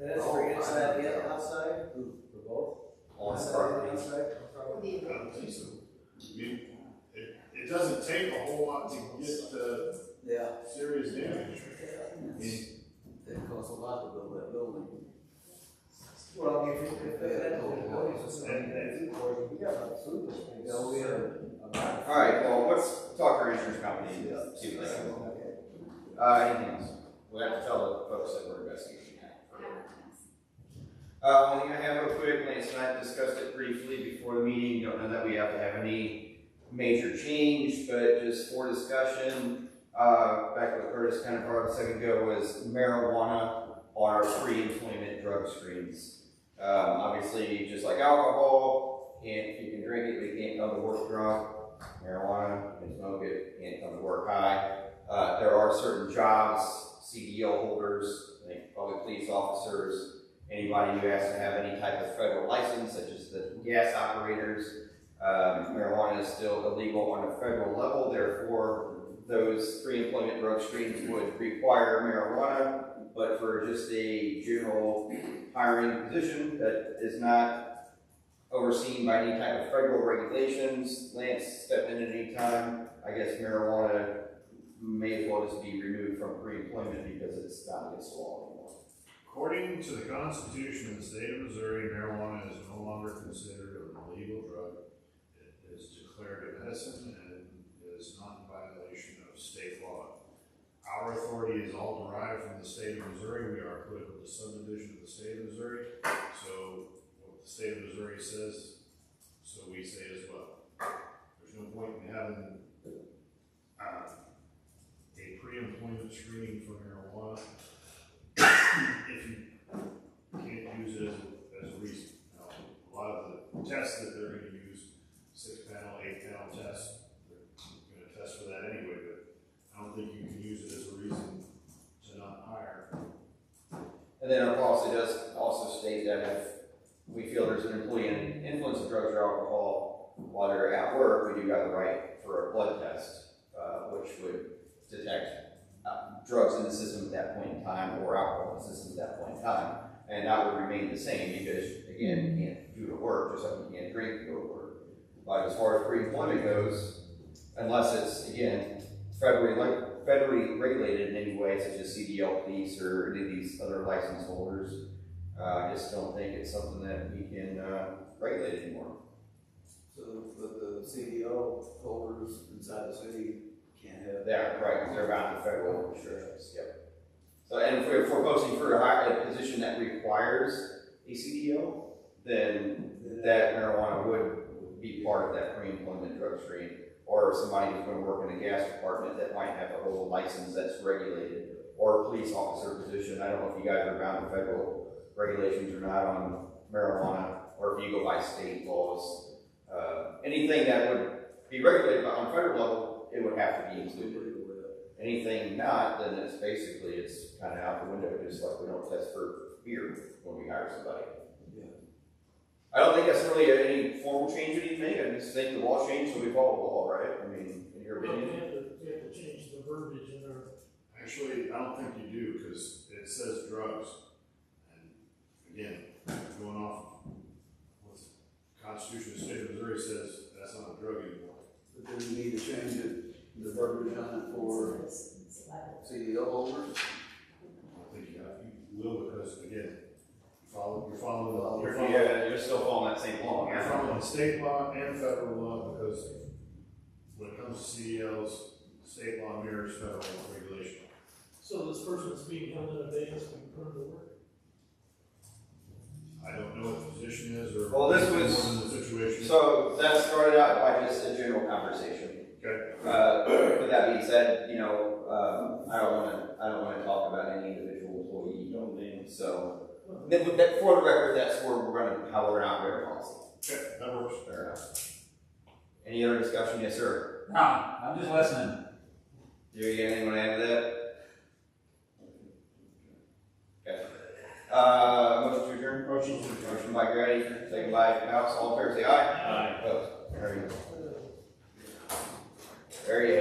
And that's for inside and outside, for both? On Inside property. and outside? I don't think so. I mean, it doesn't take a whole lot to get serious damage. I mean, It costs a lot to build that building. Well, if that building is something we got like food this thing. All right, well, let's talk to our insurance company and see what they can do. Anything else? We'll have to tell the folks that we're investigating. One thing I have real quick, Lance and I discussed it briefly before the meeting. Don't know that we have to have any major change, but just for discussion, back what Curtis kind of brought up a second ago was marijuana on our pre-employment drug screens. Obviously, just like alcohol, you can drink it, but you can't come to work drunk. Marijuana, you can smoke it, you can't come to work high. There are certain jobs, CDL holders, like public police officers, anybody who has to have any type of federal license, such as the gas operators. Marijuana is still illegal on a federal level, therefore those pre-employment drug screens would require marijuana, but for just a general hiring position that is not overseen by any type of federal regulations, Lance stepped in at any time, I guess marijuana may as well just be removed from pre-employment because it's not against the law anymore. according to the Constitution of the state of Missouri, marijuana is no longer considered an illegal drug. It is declared a medicine and is not in violation of state law. state of Missouri, we are a political subdivision of the state of Missouri. So what the state of Missouri says, so we say as well. There's no point in having a pre-employment screening for marijuana if you can't use it as a reason. Now, a lot of the tests that they're going to use, 6-panel, 8-panel tests, they're going to test for that anyway, but I don't think you can use it as a reason to not hire. And then our policy does also state that if we feel there's an employee in influence of drugs or alcohol while they're at work, we do have the right for a blood test, which would detect drugs in the system at that point in time or alcohol in the system at that point in time. And that would remain the same because, again, you can't do it at work just like you can't drink to go to work. But as far as pre-employment goes, unless it's, again, federally regulated in any way, such as CDL police or any of these other license holders, I just don't think it's something that we can regulate anymore. So, but the CDO holders inside the city can't have. Yeah, right, because they're bound to federal restrictions, yep. So, and if we're posting for a position that requires a CDO, then that marijuana would be part of that pre-employment drug screen. Or somebody who's going to work in a gas department that might have to hold a license that's regulated, or a police officer position. I don't know if you guys are bound to federal regulations or not on marijuana, or if you go by state laws. Anything that would be regulated on a federal level, it would have to be included. Anything not, then it's basically, it's kind of out the window, just like we don't test for beer when we hire somebody. Yeah. I don't think that's really any formal change or anything. I just think the law changed, so we follow the law, right? I mean, in your Well, opinion? we have to change the verbiage in our. Actually, I don't think you do, because it says drugs. And again, going off what the Constitution of the state of Missouri says, that's not a drug anymore. But then you need to change it, the verbiage on it for CDO holders. I don't think you will, because again, you're following You're still following that same law. You're following state law and federal law, because when it comes to CDLs, state law mirrors federal regulation. So this person's being held in abeyance to return to work? I don't know what the position is, or. Well, this was, more than the situation. so that started out by just a general conversation. Okay. With that being said, I don't wanna talk about any individual employee names, so. For the record, that's where how we're gonna operate our policy. Okay, that works. Fair enough. Any other discussion? Yes, sir. No, I'm just listening. Do you got anyone to add to that? Okay. Motion to adjourn? Motion by Grady, second by Mouse, all in favor, say aye. Aye. Opposed? There you go. There you go.